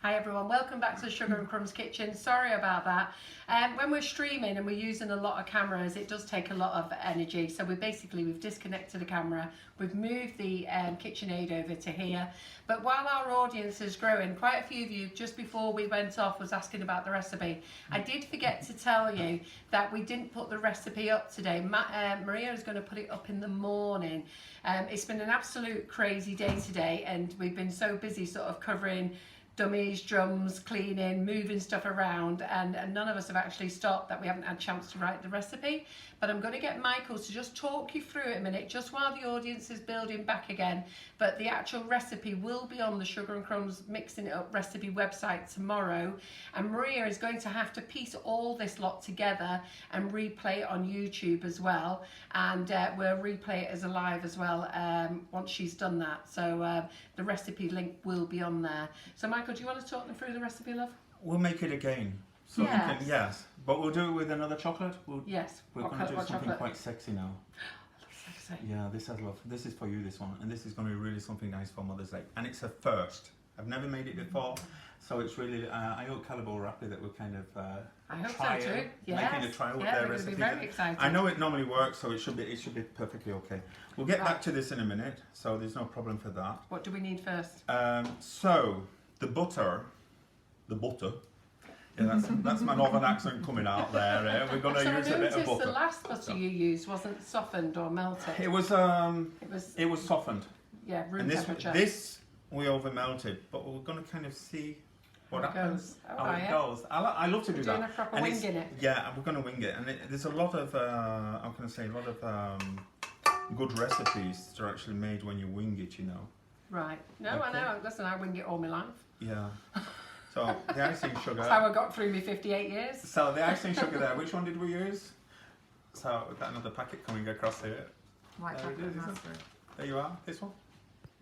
Hi everyone, welcome back to the Sugar and Crumbs kitchen. Sorry about that. When we're streaming and we're using a lot of cameras, it does take a lot of energy. So we've disconnected the camera, we've moved the KitchenAid over to here. But while our audience is growing, quite a few of you just before we went off was asking about the recipe. I did forget to tell you that we didn't put the recipe up today. Maria is going to put it up in the morning. It's been an absolute crazy day today, and we've been so busy sort of covering dummies, drums, cleaning, moving stuff around, and none of us have actually stopped that we haven't had a chance to write the recipe. But I'm going to get Michael to just talk you through it a minute, just while the audience is building back again. But the actual recipe will be on the Sugar and Crumbs Mixing It Up recipe website tomorrow, and Maria is going to have to piece all this lot together and replay it on YouTube as well, and we'll replay it as a live as well once she's done that. So the recipe link will be on there. So Michael, do you want to talk them through the recipe, love? We'll make it again. So yes. We can, yes, but we'll do it with another chocolate. Yes. We're going to do something chocolate? Quite sexy now. Sexy. Yeah, this has love. This is for you, this one, and this is going to be really something nice for Mother's Day. And it's a first. I've never made it before, so it's really. I hope Callebaut are happy that we're kind of I hope so too. Yes. Making a trial with yeah, their recipe. Be very excited. I know it normally works, so it should be perfectly okay. We'll get back to this in a minute, so there's no problem for that. What do we need first? So the butter. Yeah, that's my northern accent coming out there. We're going to use a bit of butter. The last butter you used wasn't softened or melted. It was softened. Yeah, room and temperature. This we over melted, but we're going to kind of see what happens. How it goes. I love to do that. Doing a proper wing in it. Yeah, we're going to wing it, and there's a lot of how can I say, a lot of good recipes that are actually made when you wing it. You know. Right. No, okay. I know. Listen, I wing it all my life. Yeah. So the icing sugar. That's how I got through my 58 years. So the icing sugar there, which one did we use? So we've got another packet coming across here. White chocolate and raspberry. There you are, this one?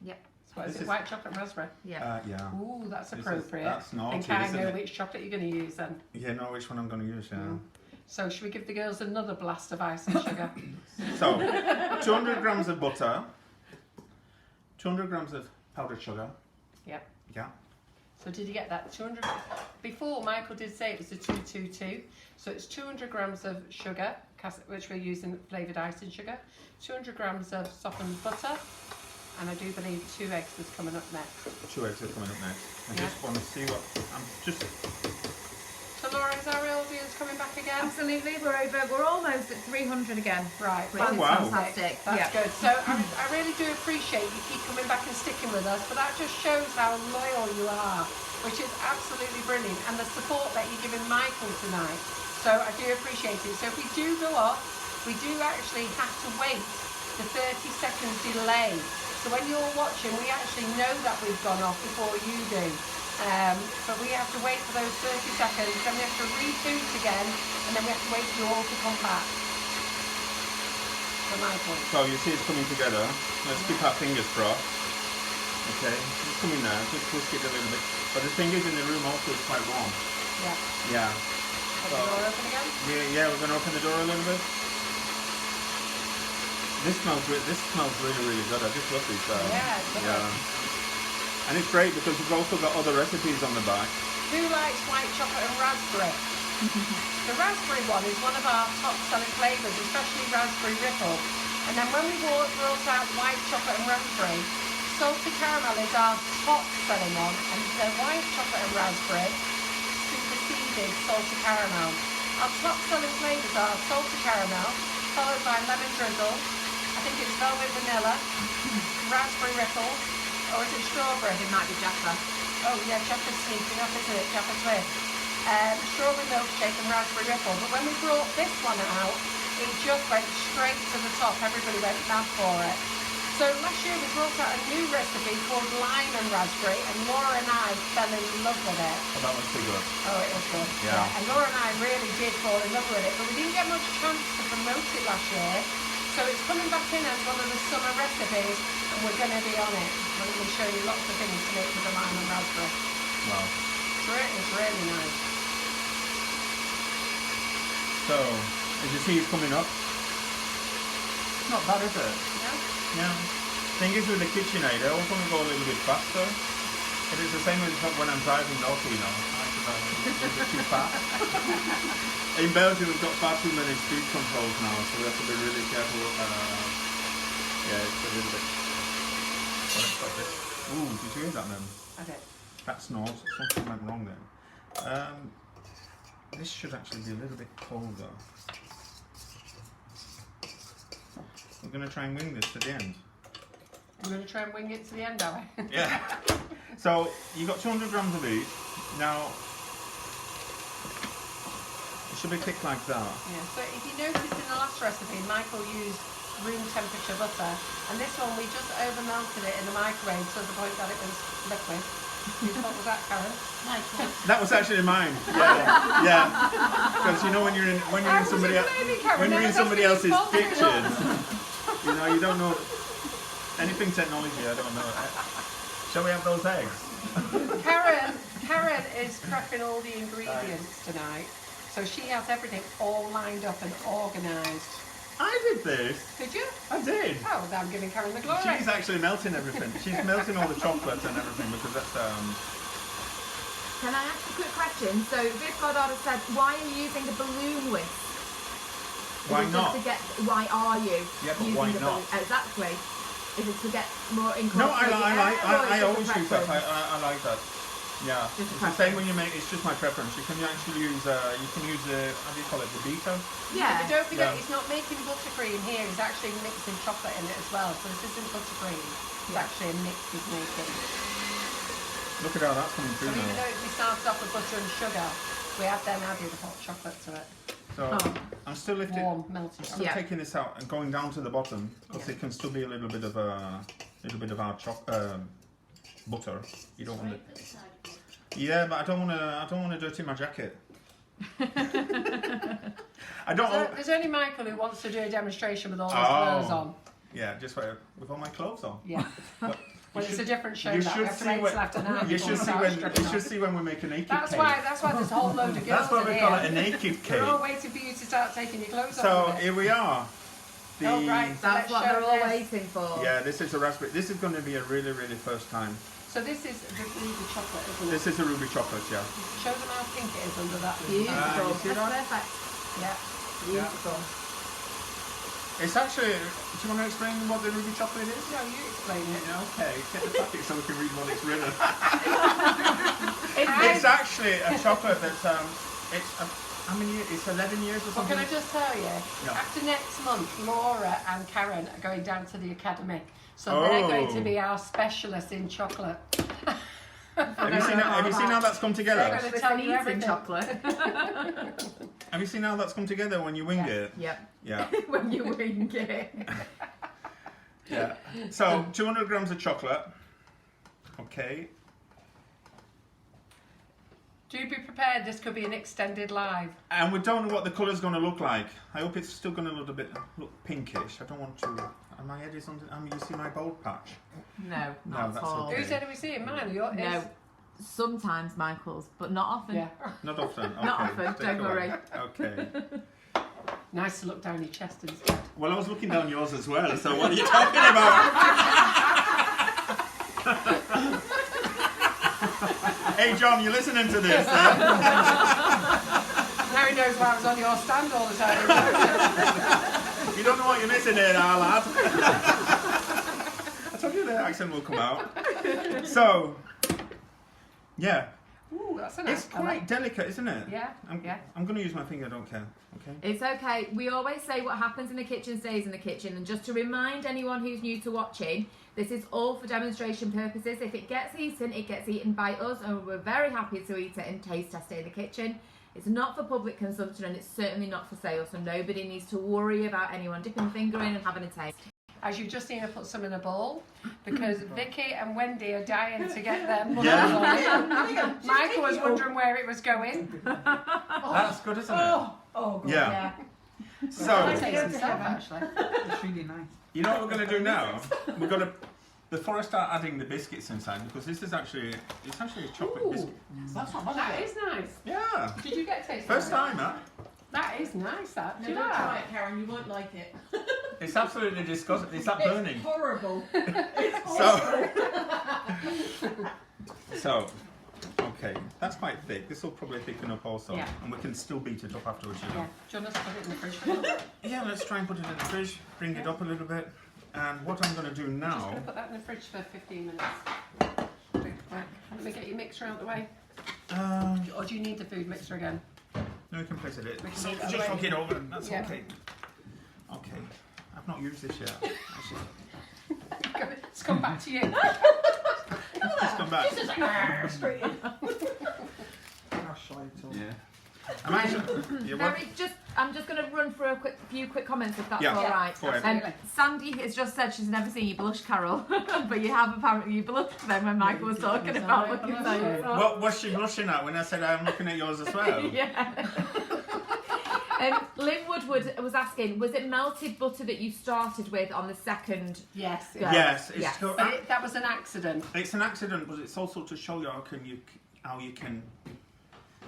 Yep. What is it, white chocolate and raspberry? Yeah. Yeah. Ooh, that's appropriate. That's naughty, I think I know which chocolate you're going to use then. Yeah, know which one I'm going to use, yeah. So should we give the girls another blast of icing sugar? So, 200 grams of butter, 200 grams of powdered sugar. Yep. Yeah. So did you get that? 200. Before Michael did say it was a 222. So it's 200 grams of sugar, which we're using flavoured icing sugar, 200 grams of softened butter, and I do believe 2 eggs is coming up next. 2 eggs are coming up next. I just want to see what I'm just. So Laura, is our audience coming back again? Absolutely, we're almost at 300 again. Right, which is fantastic. That's good. So I really do appreciate you keep coming back and sticking with us, but that just shows how loyal you are, which is absolutely brilliant, and the support that you're giving Michael tonight. So I do appreciate it. So if we do go off, we do actually have to wait the 30 seconds delay. So when you're watching, we actually know that we've gone off before you do. But we have to wait for those 30 seconds, then we have to reboot again, and then we have to wait for you all to come back. So Michael. So you see it's coming together. Let's keep our fingers crossed. Okay, it's coming now, just twist it a little bit. But the thing is, in the room also is quite warm. Yeah. Yeah. Put the door open again? Yeah, we're going to open the door a little bit. This smells really, really good. I just love these. Yeah. And it's great because we've also got other recipes on the back. Who likes white chocolate and raspberry? The raspberry one is one of our top selling flavours, especially raspberry ripple. And then when we brought out white chocolate and raspberry, salted caramel is our top selling one, and the white chocolate and raspberry superseded salted caramel. Our top selling flavours are salted caramel, followed by lemon drizzle, I think it's velvet vanilla, raspberry ripple, or is it strawberry? It might be Jaffa. Oh yeah, Jaffa's sneaking up, isn't it? Jaffa Twist. Strawberry milkshake and raspberry ripple. But when we brought this one out, it just went straight to the top. Everybody went mad for it. So last year we brought out a new recipe called lime and raspberry, and Laura and I fell in love with it. Oh, that was too good. Oh, it was good. Yeah. And Laura and I really did fall in love with it, but we didn't get much chance to promote it last year. So it's coming back in as one of the summer recipes, and we're going to be on it. We're going to show you lots of things to make with the lime and raspberry. Wow. It's really nice. So, as you see, it's coming up. It's not bad, is it? Yeah. Yeah. Thing is with the KitchenAid, I always want to go a little bit faster. It is the same as when I'm driving also, you know. I like to drive a bit too fast. In Belgium, we've got far too many speed controls now, so we have to be really careful. Yeah, it's a little bit. Ooh, did you hear that then? I did. That snort. Something went wrong there. This should actually be a little bit colder. We're going to try and wing this to the end. I'm going to try and wing it to the end, are we? Yeah. So you got 200 grams of these. Now it should be thick like that. Yeah. So if you noticed in the last recipe, Michael used room temperature butter, and this one we just over melted it in the microwave to the point that it was liquid. What was that, Karen? That was actually mine. Yeah, yeah. Because you know when you're in somebody else's kitchen, you know you don't know anything technology. I don't know. Shall we have those eggs? Karen is prepping all the ingredients tonight, so she has everything all lined up and organised. I did this. Did you? I did. Oh, I'm giving Karen the glory. She's actually melting everything. She's melting all the chocolates and everything because that's Can I ask a quick question? So Viv Goddard has said, why are you using the balloon whisk? Why not? Why are you Yeah, but using why the not? balloon? Exactly. Is it to get more incorporated? No, I always use that. preference? I like that. Yeah, Just it's the same when you make. It's just my preference. You can actually use. You can use the. How do you call it? The beater. Yeah. But don't forget, Yeah. he's not making buttercream here. He's actually mixing chocolate in it as well. So this isn't buttercream. It's actually a mix he's making. Look at how that's coming So through even now. though we started off with butter and sugar, we have then added hot chocolate to it. So I'm still lifting. Warm, melted Still chocolate. taking this out and going down to the bottom because it can still be a little bit of our butter. You don't want to. Yeah, but I don't want to dirty my jacket. I don't. There's only Michael who wants to do a demonstration with all his Oh. clothes on. Yeah, just with all my clothes on. Yeah. But Well, it's a different show. you That we should have to see make when till after 9 you before should we see start when stripping you off. should see when we make a naked That's cake. why there's a whole load of girls That's why we in call here. it a naked cake. We're all waiting for you to start taking your clothes So off. here we are. Oh, right. That's Let's what show they're all this. waiting for. Yeah, this is a raspberry. This is going to be a really, really first time. So this is the ruby chocolate, isn't it? This is a ruby chocolate, yeah. Show them how pink it is under that. Beautiful. you see That's that? perfect. Yeah. Beautiful. It's actually. Do you want to explain what the ruby chocolate is? No, you explain it. Yeah, okay. Get the packet so we can read what it's written. It's It's actually a chocolate that's how many years? It's 11 years or Well, something. can I just tell you, Yeah. after next month, Laura and Karen are going down to the academy. So they're going to be our specialists in chocolate. Have you seen how that's come together? They're gonna tell you eating everything. chocolate. Have you seen how that's come together when you wing it? Yep. Yeah. When you wing it. Yeah. So 200 grams of chocolate. Okay. Do be prepared, this could be an extended live. And we don't know what the colour's going to look like. I hope it's still going to look pinkish. I don't want to. And my head is under. You see my bald patch? No, not at that's all. okay. Whose head are we seeing? Mine or yours? No. Sometimes Michael's, but not often. Yeah. Not often. Okay. Not often, take don't away. worry. Okay. Nice to look down your chest instead. Well, I was looking down yours as well. So what are you talking about? Hey, John, you listening to this? Now he knows why I was on your stand all the time. You don't know what you're missing here now, lad. I told you the accent will come out. So, yeah. Ooh, that's a nice It's quite delicate, isn't it? Yeah, yeah. I'm going to use my finger, I don't care. Okay. It's okay. We always say what happens in the kitchen stays in the kitchen. And just to remind anyone who's new to watching, this is all for demonstration purposes. If it gets eaten by us, and we're very happy to eat it and taste test it in the kitchen. It's not for public consumption, and it's certainly not for sale, so nobody needs to worry about anyone dipping a finger in and having a taste. As you just need to put some in a bowl, because Vicky and Wendy are dying to get their money Yeah. on it. Michael was wondering where it was going. That's good, isn't it? Oh, God. Yeah. I So, taste himself, actually. It's really nice. you know what we're going to do now? We're going to, before I start adding the biscuits inside, because this is actually, it's actually a chocolate Ooh. biscuit. That's not bad. That is nice. Yeah. Did you get a taste? First of it? time, huh? That is nice. That. No, Do don't that. try it, Karen. You won't like it. It's absolutely disgusting. It's that burning. It's horrible. It's So, horrible. So, okay, that's quite thick. This will probably thicken up also, Yeah. and we can still beat it up afterwards. You know. Yeah. Do you want us to put it in the fridge for a little bit? Yeah, let's try and put it in the fridge, bring it up a little bit. And what I'm going to do Just now... going to put that in the fridge for 15 minutes. Quick. Let me get your mixer out of the way. Or do you need the food mixer again? No, you can place it in. We can So leave it just away. knock it over, that's Yeah. okay. Okay, I've not used this yet. Actually, It's come back to you. it's come back. Straight in. Yeah. I'm actually... Yeah, what? I'm just going to run through a few quick comments if that's Yeah. all right. Go ahead. Absolutely. Sandy has just said she's never seen you blush, Carol, but you have apparently. You blushed then when Michael was talking about looking at you. What was she blushing at when I said I'm looking at yours as well? Yeah. Lynn Woodward was asking, was it melted butter that you started with on the second? Yes. Yeah. Yes, it's Yes. But that was an accident. It's an accident, but it's also to show you how you can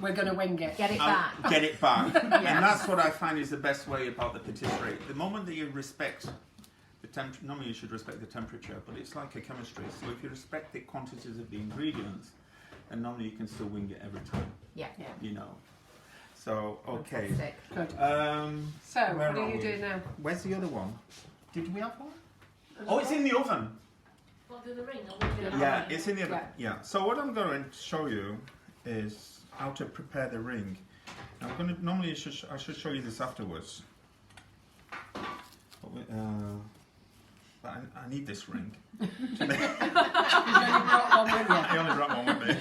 We're going to wing it. Get it back. get it back. Yes. And that's what I find is the best way about the patisserie. The moment that you respect the temperature, normally you should respect the temperature, but it's like a chemistry. So if you respect the quantities of the ingredients, then normally you can still wing it every time. Yeah. Yeah. You know. So okay. Fantastic. Good. Where So, what are you we? doing now? Where's the other one? Did we have one? Oh, it's in the oven. What, do the ring or what do the Yeah, it's in the oven. Yeah. Yeah. So what I'm going to show you is how to prepare the ring. I'm going to normally I should show you this afterwards. But I need this ring. You've only brought one with you. I only brought one with me.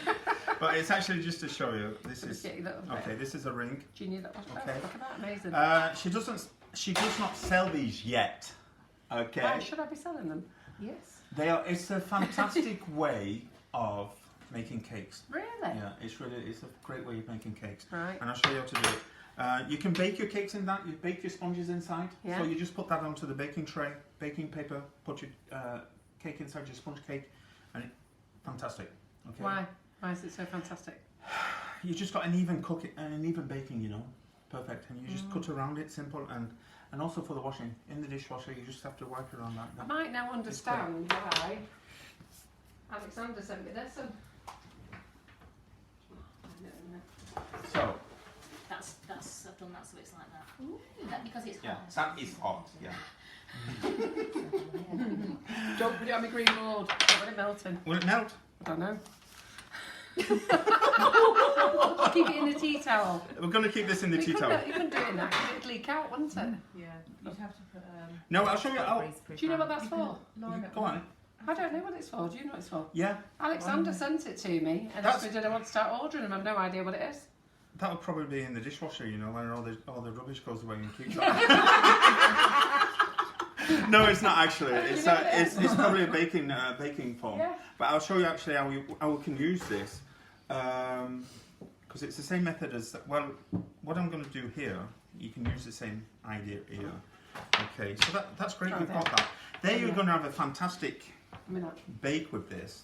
But it's actually just to show you. This is Get you that one. okay. This is a ring. Do you need that one? Okay. Look at that, amazing. She does not sell these yet. Okay. Why should I be selling them? Yes. They are. It's a fantastic way of making cakes. Really? Yeah, it's a great way of making cakes. Right. And I'll show you how to do it. You can bake your cakes in that. You bake your sponges inside. Yeah. So you just put that onto the baking tray, baking paper, put your cake inside your sponge cake, and fantastic. Okay. Why? Why is it so fantastic? You just got an even cooking and an even baking, you know. Perfect. And you just cut around it, simple, and also for the washing in the dishwasher, you just have to wipe around that. I might now understand why Alexander sent me this. So That's I've done that so it's like that. That because it's yeah, hot. that is hot. Yeah. Don't put it on my green board. Don't want it melting. Will it melt? I don't know. Keep it in the tea towel. We're going to keep this in the tea towel. You couldn't do it in that 'cause it'd leak out, wouldn't it? Yeah, you'd have to put. No, I'll show you. Oh, Do you know what that's for? go on. I don't know what it's for. Do you know what it's for? Yeah, Alexander sent it to me and asked me did I want to start ordering them. I have no idea what it is. that would probably be in the dishwasher, you know, where all the rubbish goes away and keeps. No, it's not actually. It's know what it is? it's probably a baking foam. Yeah. But I'll show you actually how we can use this, because it's the same method as well. What I'm going to do here, you can use the same idea here. Okay, so that's great. We've got that. There you're going to have a fantastic bake with this.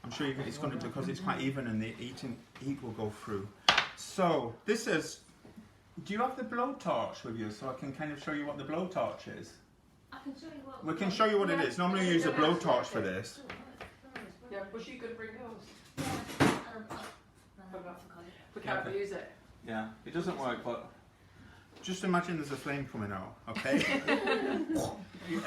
I'm sure it's going to because it's quite even and the heat will go through. So this is. Do you have the blowtorch with you so I can kind of show you what the blowtorch is? I can show you what. We can show you what it is. Normally you use a blowtorch for this. Yeah, was you going to bring yours? I forgot it. We can't use it. Yeah, it doesn't work, but just imagine there's a flame coming out, okay?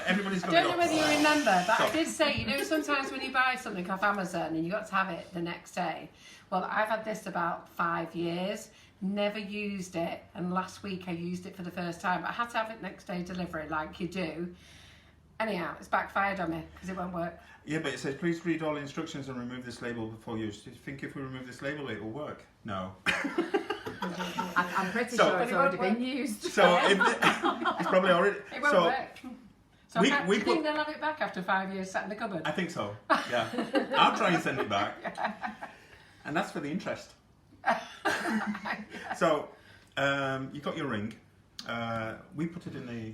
Everybody's I going don't to know whether you remember, but I Stop. did say, you know, sometimes when you buy something off Amazon and you got to have it the next day. Well, I've had this about 5 years, never used it, and last week I used it for the first time. But I had to have it next day delivery, like you do. Anyhow, it's backfired on me because it won't work. Yeah, but it says, please read all instructions and remove this label before use. Do you think if we remove this label it will work? No. I'm pretty So- sure it's already been used. So it's probably already. It won't So work. So we do you put- think they'll have it back after 5 years sat in the cupboard? I think so. Yeah, I'll try and send it back, and that's for the interest. So you got your ring. We put it in the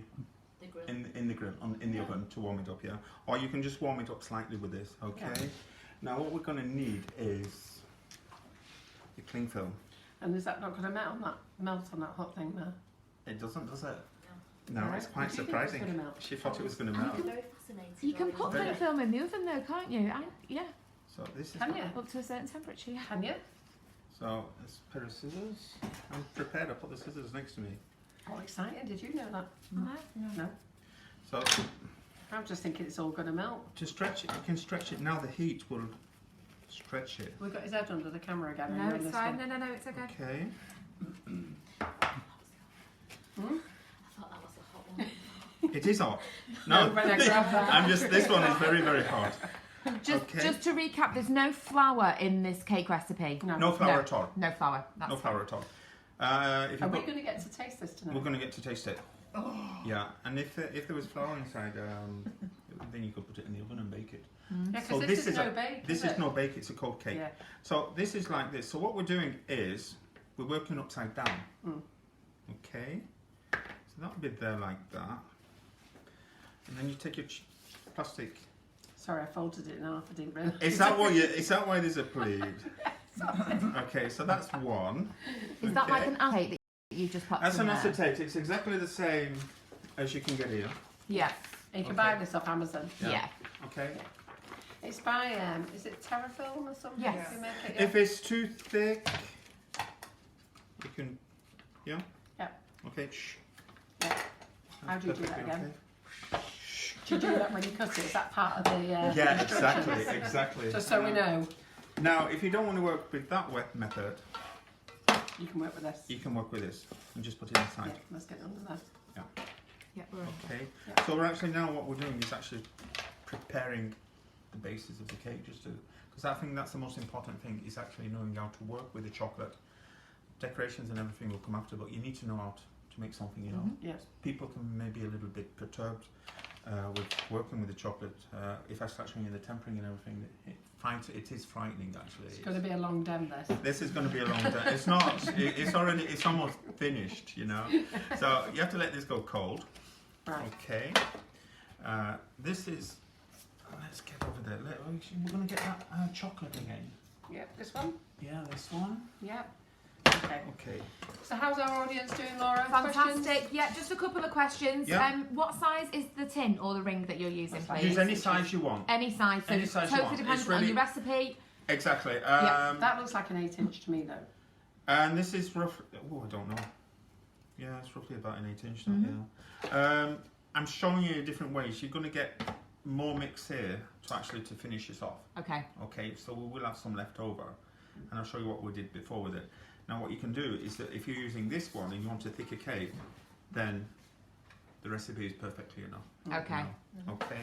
grill. in the grill in the oven to warm it up. Yeah, or you can just warm it up slightly with this. Okay. Yeah. Now what we're going to need is the cling film. And is that not going to melt on that hot thing there? It doesn't, does it? No, No. it's quite Did you think it was surprising. gonna melt? She thought it was going to melt. I'm very fascinated. You can by put it. cling film in the oven though, can't you? Yeah. So this is. Can you? Up to a certain temperature, yeah. Can you? So it's a pair of scissors. I'm prepared. I put the scissors next to me. Oh, exciting. Did you know that? No. So I'm just thinking it's all going to melt. to stretch it, you can stretch it. Now the heat will stretch it. We've got his head under the camera again. No, it's fine. No, it's okay. Okay. Hmm? I thought that was the hot one. It is hot. No, When I grab that. I'm just. This one is very, very hot. Just to recap, there's no flour in this cake recipe. No flour at all. No flour. That's No flour at all. If Are you we put, going to get to taste this tonight? we're going to get to taste it. Yeah, and if there was flour inside, then you could put it in the oven and bake it. Yeah, So because this this is is no bake. This is no bake. It's a cold cake. Yeah. So this is like this. So what we're doing is we're working upside down. Okay. So that'll be there like that, and then you take your plastic. Sorry, I folded it in half. I didn't realise. Is that what you? Is that why there's a pleat? Okay, so that's one. Is that like an acetate that you just put That's in an there? acetate. It's exactly the same as you can get here. Yeah. You can Okay. buy this off Amazon. Yeah. Okay. It's by is it Terrafilm or something? Yes. Who make it, yeah? If it's too thick, you can. Yeah. Yeah. Okay. Shh. Yeah. How do you do that Perfectly again? okay. Do you do that when you cut it? Is that part of the Yeah, instructions? exactly. Just so we know, Now, if you don't want to work with that wet method, you can work with this. you can work with this and just put it Yeah, inside. let's get under there. Yeah, we're on. Okay. Yeah. So we're actually now what we're doing is actually preparing the basis of the cake, just to because I think that's the most important thing is actually knowing how to work with the chocolate. Decorations and everything will come after, but you need to know how to make something. You know, Yeah. people can maybe a little bit perturbed with working with the chocolate. If I start showing you the tempering and everything, it is frightening actually. It's going to be a long dem, this. This is going to be a long day. It's not. It's almost finished. You know. So you have to let this go cold. Right. Okay. This is. Let's get over there. We're going to get that chocolate again. Yep, this one? Yeah, this one. Yep. Okay. Okay. So how's our audience doing, Laura? Fantastic. Questions? Yeah, just a couple of questions. Yeah. What size is the tin or the ring that you're using, That's fine. please? Use any size you want. Any size. So Any it's size you totally want. dependent It's really- on your recipe. Exactly. Yeah, That looks like an 8-inch to me, though. And this is roughly. Oh, I don't know. Yeah, it's roughly about an 8-inch. Yeah. I'm showing you different ways. You're going to get more mix here to finish this off. Okay. Okay, so we will have some left over, and I'll show you what we did before with it. Now, what you can do is that if you're using this one and you want a thicker cake, then the recipe is perfectly enough. Okay. Okay.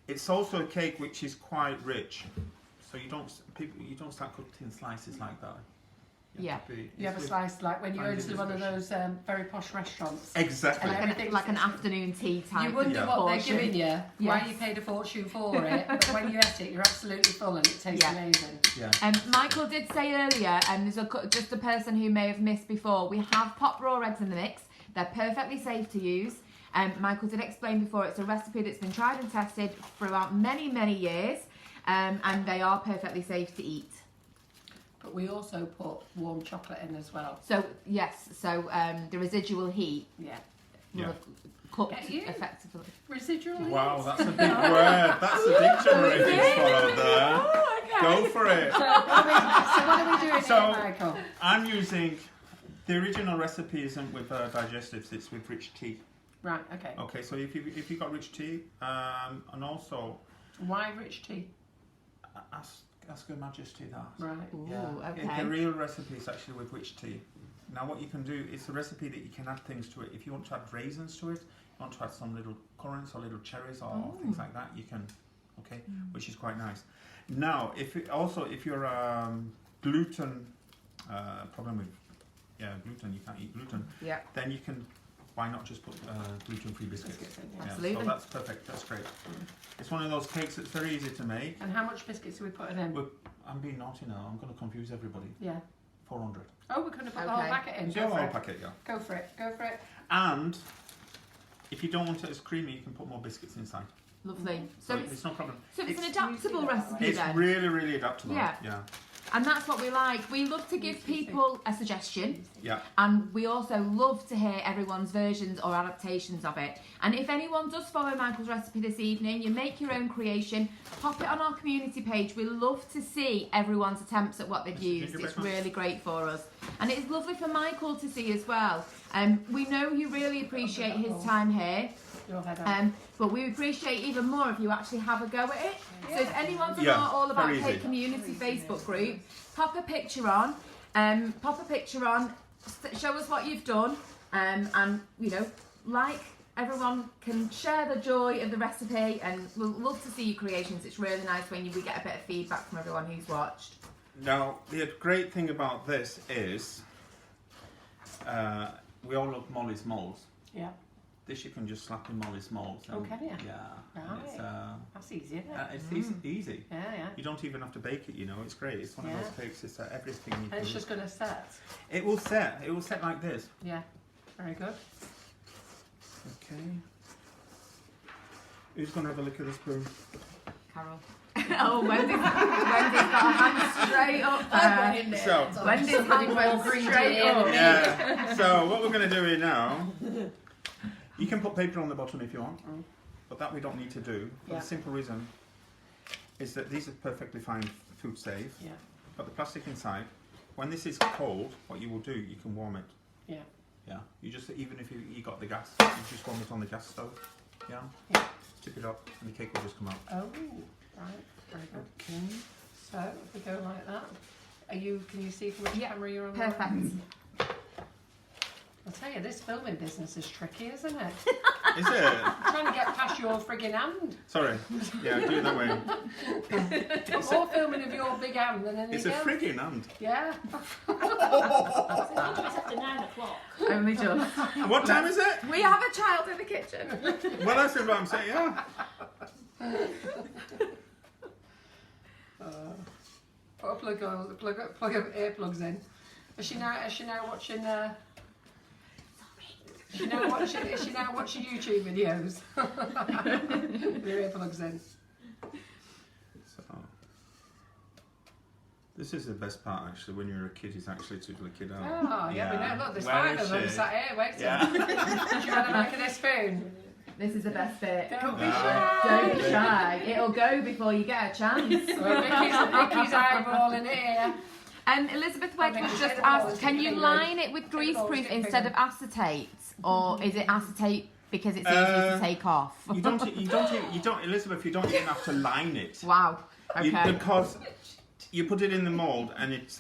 It's also a cake which is quite rich, so you don't start cutting slices like that. Yeah. You have a slice like when you go to one of those very posh restaurants. Exactly. And everything's- Like an afternoon tea type. You wonder Yeah. what they're portion. giving you, why Yes. you paid a fortune for it, but when you eat it, you're absolutely full and it tastes Yeah. amazing. Yeah. Michael did say earlier, and there's just a person who may have missed before, we have popped raw eggs in the mix. They're perfectly safe to use. Michael did explain before, it's a recipe that's been tried and tested throughout many, many years, and they are perfectly safe to eat. But we also put warm chocolate in as well. So, yes, the residual heat Yeah. will Yeah. have cooked Get you. effectively. Residual heat. Wow, that's a big word. That's a dictionary just followed there. Oh, okay. Go for it. So what are we doing So- here, Michael? I'm using the original recipe isn't with digestives; it's with rich tea. Right, okay. Okay, so if you got rich tea, and also Why rich tea? ask Her Majesty that. Right. Ooh, okay. The real recipe is actually with rich tea. Now what you can do, it's a recipe that you can add things to it. If you want to add raisins to it, you want to add some little currants or little cherries or things like that, you can, okay, which is quite nice. Now, if you're gluten problem with gluten, you can't eat gluten, Yeah. then you can, why not just put gluten-free biscuits? Biscuits in, yeah. Yeah, Absolutely. so that's perfect, that's great. It's one of those cakes that's very easy to make. And how much biscuits are we putting in? I'm being naughty now, I'm going to confuse everybody. Yeah. 400. Oh, we're going to put the whole Okay. packet in. Go Go for whole it. packet, yeah. Go for it. Go for it. And if you don't want it as creamy, you can put more biscuits inside. Lovely. So So it's no problem. it's an it's- adaptable recipe It's then. really, really adaptable. Yeah. Yeah. And that's what we like. We love to give people a suggestion. Yeah. And we also love to hear everyone's versions or adaptations of it. And if anyone does follow Michael's recipe this evening, you make your own creation, pop it on our community page. We love to see everyone's attempts at what they've used. It's really great for us. And it's lovely for Michael to see as well. We know you really appreciate his time here. But we appreciate even more if you actually have a go at it. So if anyone's on our All About Cake Community Facebook group, pop a picture on, show us what you've done, and you know, like everyone can share the joy of the recipe, and we'll love to see your creations. It's really nice when we get a bit of feedback from everyone who's watched. Now, the great thing about this is we all love Molly's molds. Yeah. This you can just slap in Molly's molds. Oh, can you? Yeah. Right. That's easy, isn't it? It's easy. Yeah, yeah. You don't even have to bake it, you know. It's great. It's one of those cakes. It's everything you And can. it's just going to set. It will set. It will set like this. Yeah. Very good. Okay. Who's going to have a lick of the spoon? Carol. Oh, Wendy's got her hand straight up there. So, Wendy's hand went straight up. yeah. So what we're going to do here now, you can put paper on the bottom if you want, but that we don't need to do. For the simple reason is that these are perfectly fine food safe. Yeah. But the plastic inside, when this is cold, what you will do, you can warm it. Yeah. Yeah. You just, even if you got the gas, you just warm it on the gas stove. Yeah. Yeah. Tip it up, and the cake will just come out. Oh, right. Very good. Okay. So if we go like that, can you see from which camera you're on? Perfect. I'll tell you, this filming business is tricky, isn't it? Is it? Trying to get past your friggin' hand. Sorry. Yeah, do it that way. More filming of your big hand than anything It's a else. friggin' hand. Yeah. So it's after 9 o'clock. Only just. And what time is it? We have a child in the kitchen. Well, that's what I'm saying, yeah. Put a plug earplugs in. Is she now watching? Is she now watching YouTube videos? With her earplugs in. So, this is the best part actually. When you're a kid, is actually to lick it out. Oh yeah, we know. Look, there's Where 5 is of them she? sat here waiting. Yeah. Do you want to make a spoon? This is the best bit. Don't be No. shy. Don't be shy. It'll go before you get a chance. Well, Vicky's eyeballing it here. Elizabeth Wedge was just asked, can you line it with greaseproof instead of acetate? Or is it acetate because it's easy to take off? You don't, Elizabeth. You don't even have to line it. Wow. Okay. Because you put it in the mold and it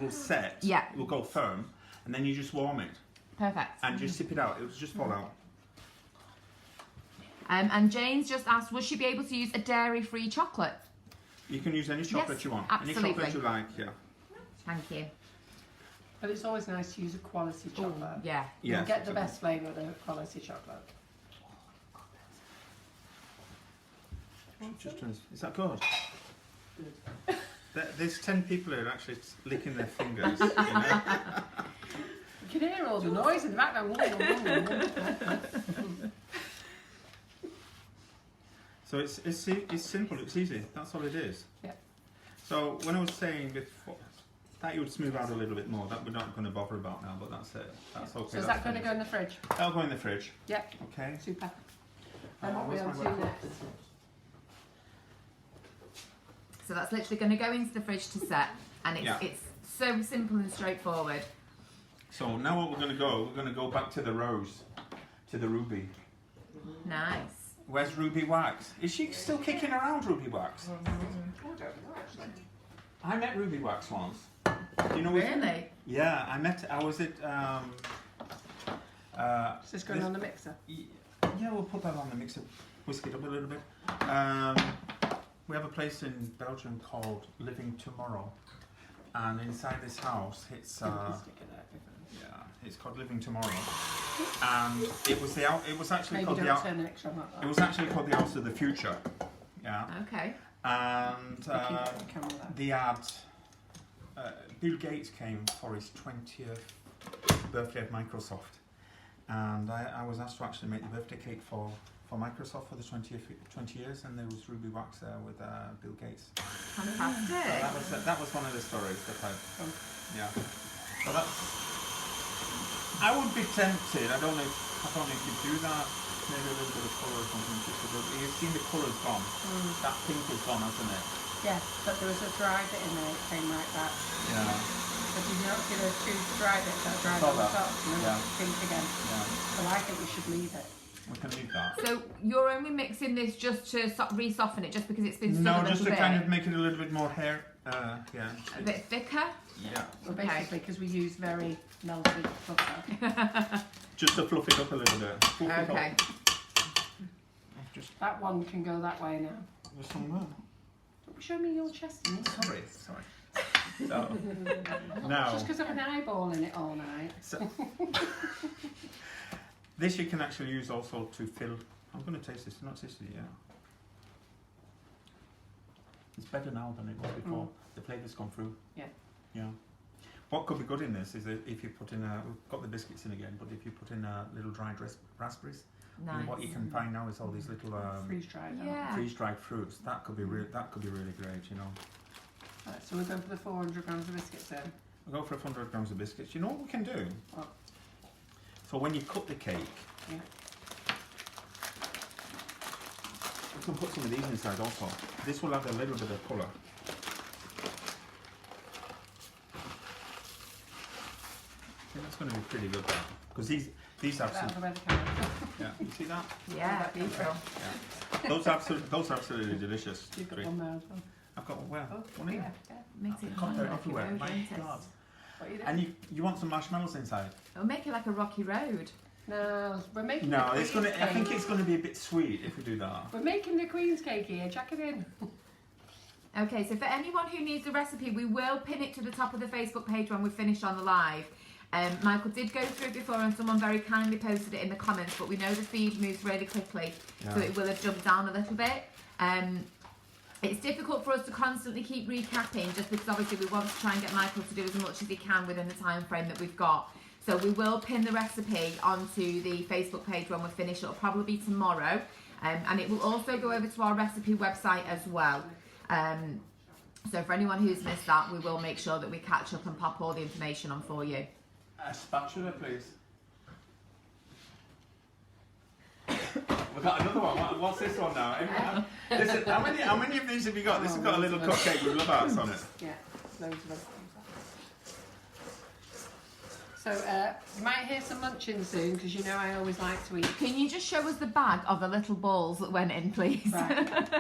will set. Yeah. It will go firm, and then you just warm it Perfect. and just sip it out. It will just fall out. And Jane's just asked, would she be able to use a dairy-free chocolate? You can use any chocolate Yes, you want. absolutely. Any chocolate you like. Yeah. Thank you. But it's always nice to use a quality chocolate. Yeah. You'll Yes, get the absolutely. best flavour of the quality chocolate. Just turns. Is that good? There's 10 people here actually licking their fingers. You know? You can hear all the noise in the background. So it's simple. It's easy. That's all it is. Yeah. So when I was saying before that you would smooth out a little bit more, that we're not going to bother about now. But that's it. That's okay. So is that going to go in the fridge? That'll go in the fridge. Yep. Okay. Super. And what are we where's on my to weapon? next? So that's literally going to go into the fridge to set. And it's so simple and straightforward. So now what we're going to go back to the rose, to the ruby. Nice. Where's Ruby Wax? Is she still kicking around, Ruby Wax? I met Ruby Wax once. Do you know Really? Yeah, I was at Is this going on the mixer? yeah, we'll put that on the mixer. Whisk it up a little bit. We have a place in Belgium called Living Tomorrow, and inside this house, it's called Living Tomorrow, and it was actually Maybe called don't the turn the mixer on like that. it was actually called the House of the Future. Yeah, Okay. and Camera there. they had Bill Gates came for his 20th birthday of Microsoft, and I was asked to actually make the birthday cake for for Microsoft for the 20 years, and there was ruby wax there with Bill Gates. Fantastic. So that was one of the stories that yeah. So that's. I would be tempted. I don't know if you do that. Maybe a little bit of colour or something. You've seen the colour's gone. That pink is gone, hasn't it? Yeah, but there was a dry bit in there. It came right back. Yeah. But did you not see those two dry bits that dried Saw on the that. top? And then Yeah. it's pink again. Yeah. So I think we should leave it. We can leave that. So you're only mixing this just to re-soften it, just because it's been stood a No, little just to bit? kind of make it a little bit more hair. Yeah. A bit thicker? Yeah. Well, Okay. basically, because we use very melted butter. Just to fluff it up a little bit. Fluff it Okay. up. Just That one can go that way now. there's some there. Show me your chest. Sorry. So, now, Just because I've been eyeballing it all night. so, this you can actually use also to fill. I'm going to taste this. Not tasted it yet. It's better now than it was before. The flavour's gone through. Yeah. Yeah. What could be good in this is that if you put in we've got the biscuits in again, but if you put in little dried raspberries, Nice. and what you can find now is all these little Freeze dried. Yeah. freeze-dried fruits. That could be really great, you know. Right, so we're going for the 400 grams of biscuits then. We'll go for 100 grams of biscuits. You know what we can do? What? So when you cut the cake, Yeah. we can put some of these inside also. This will add a little bit of colour. I think that's going to be pretty good there. Because these have Get out of some. the way the camera. Yeah, you see that? Yeah, beautiful. Yeah. Those are absolutely delicious. You've got Treat. one there as well. I've got one. Oh, One here. yeah. Makes it Got there rocky everywhere. road, My don't it? God. What are you doing? And you want some marshmallows inside? It'll make it like a rocky road. No, we're making No, the it's Queen's gonna. cake. I think it's going to be a bit sweet if we do that. We're making the Queen's cake here. Jack it in. Okay, so for anyone who needs the recipe, we will pin it to the top of the Facebook page when we finish on the live. Michael did go through it before and someone very kindly posted it in the comments, but we know the feed moves really quickly, so Yeah. it will have jumped down a little bit. It's difficult for us to constantly keep recapping just because obviously we want to try and get Michael to do as much as he can within the time frame that we've got. So we will pin the recipe onto the Facebook page when we finish. It'll probably be tomorrow, and it will also go over to our recipe website as well. So for anyone who's missed that, we will make sure that we catch up and pop all the information on for you. A spatula, please. We've got another one. What's this one now? Listen, how many of these have you got? This has got a little cupcake with love hearts on it. Yeah, loads of them. So you might hear some munching soon because you know I always like to eat. Can you just show us the bag of the little balls that went in, please? Right.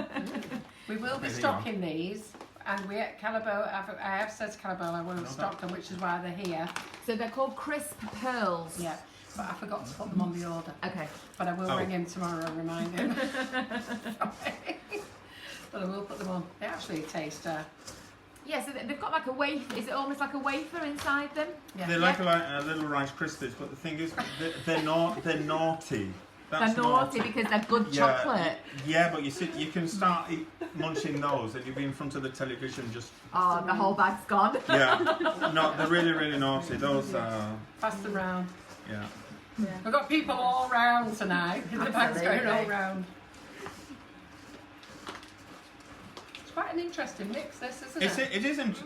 We will be There you stocking these, and we at Callebaut, I have said to Callebaut I won't stock them, which is why they're here. So they're called crisp pearls. Yeah, but I forgot to put them on the order. Okay. But I will Oh. ring him tomorrow and remind him. But I will put them on. They actually taste. Yeah, so they've got like a wafer. Is it almost like a wafer inside them? Yeah. They're like a little Rice Krispies, but the thing is, they're naughty. That's They're naughty because they're good chocolate. Yeah, but you can start munching those, and you'll be in front of the television just. Oh, the whole bag's gone. Yeah, no, they're really naughty. Those Pass them round. yeah. We've got people all round tonight. The bag's going all Absolutely. round. It's quite an interesting mix, this, isn't it? It isn't.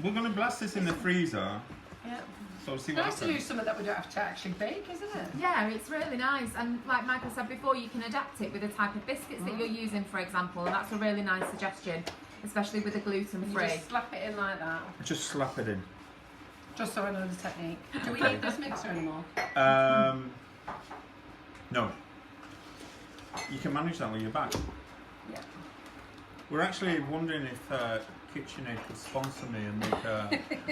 We're going to blast this in the freezer, Yeah. so see what Nice to happens. use something that we don't have to actually bake, isn't it? Yeah, it's really nice. And like Michael said before, you can adapt it with the type of biscuits that you're using, for example. And that's a really nice suggestion, especially with the gluten You free. just slap it in like that, Just slap it in. just so I know the technique. Do we need this mixer anymore? No. You can manage that when you're back. Yeah. We're actually wondering if KitchenAid could sponsor me and make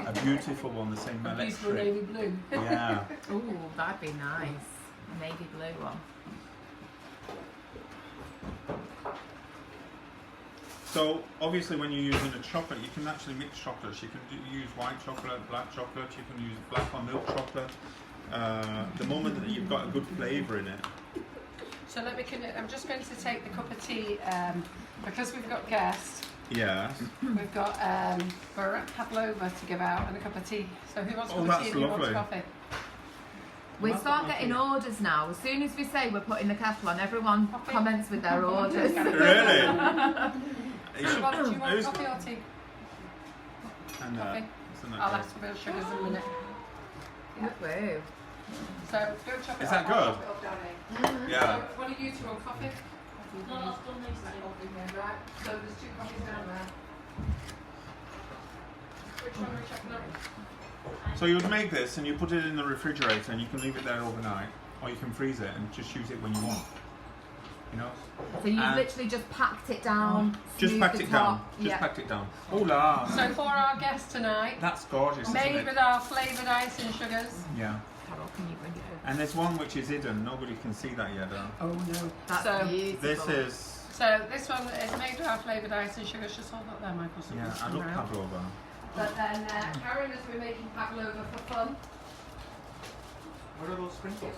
a beautiful one, the same A beautiful electric. navy blue. Yeah. Ooh, that'd be nice. A navy blue one. So obviously, when you're using a chocolate, you can actually mix chocolates. You can use white chocolate, black chocolate. You can use black or milk chocolate. The moment that you've got a good flavour in it. So I'm just going to take the cup of tea because we've got guests. Yeah. We've got pavlova to give out and a cup of tea. So who wants a Oh, cup of tea that's and who wants lovely. coffee? We start getting orders now. As soon as we say we're putting the kettle on, everyone comments with their orders. Really? Do you want coffee or tea? And Coffee. isn't that I'll good? ask for the sugars in a minute. Woo. So go chop it Is that up, I'll good? chop it up down here. Yeah. So one of you two want coffee? No, I've done these two. Right, so there's 2 coffees down there. Which one are we chopping up? So you would make this and you put it in the refrigerator and you can leave it there overnight, or you can freeze it and just use it when you want. You know? So you've literally just packed it down. Just smooth packed the it down. top. Just Yeah. packed it down. Oh la! So for our guest tonight, That's gorgeous, made isn't with it? our flavoured icing sugars. Yeah. Carol, can you bring it over? And there's one which is hidden. Nobody can see that yet. Oh no. That's So beautiful. This is. So this one is made with our flavoured icing sugars. Just hold that there, Michael. So Yeah, it's I love around. pavlova. But then Karen has been making pavlova for fun. Where are those sprinkles?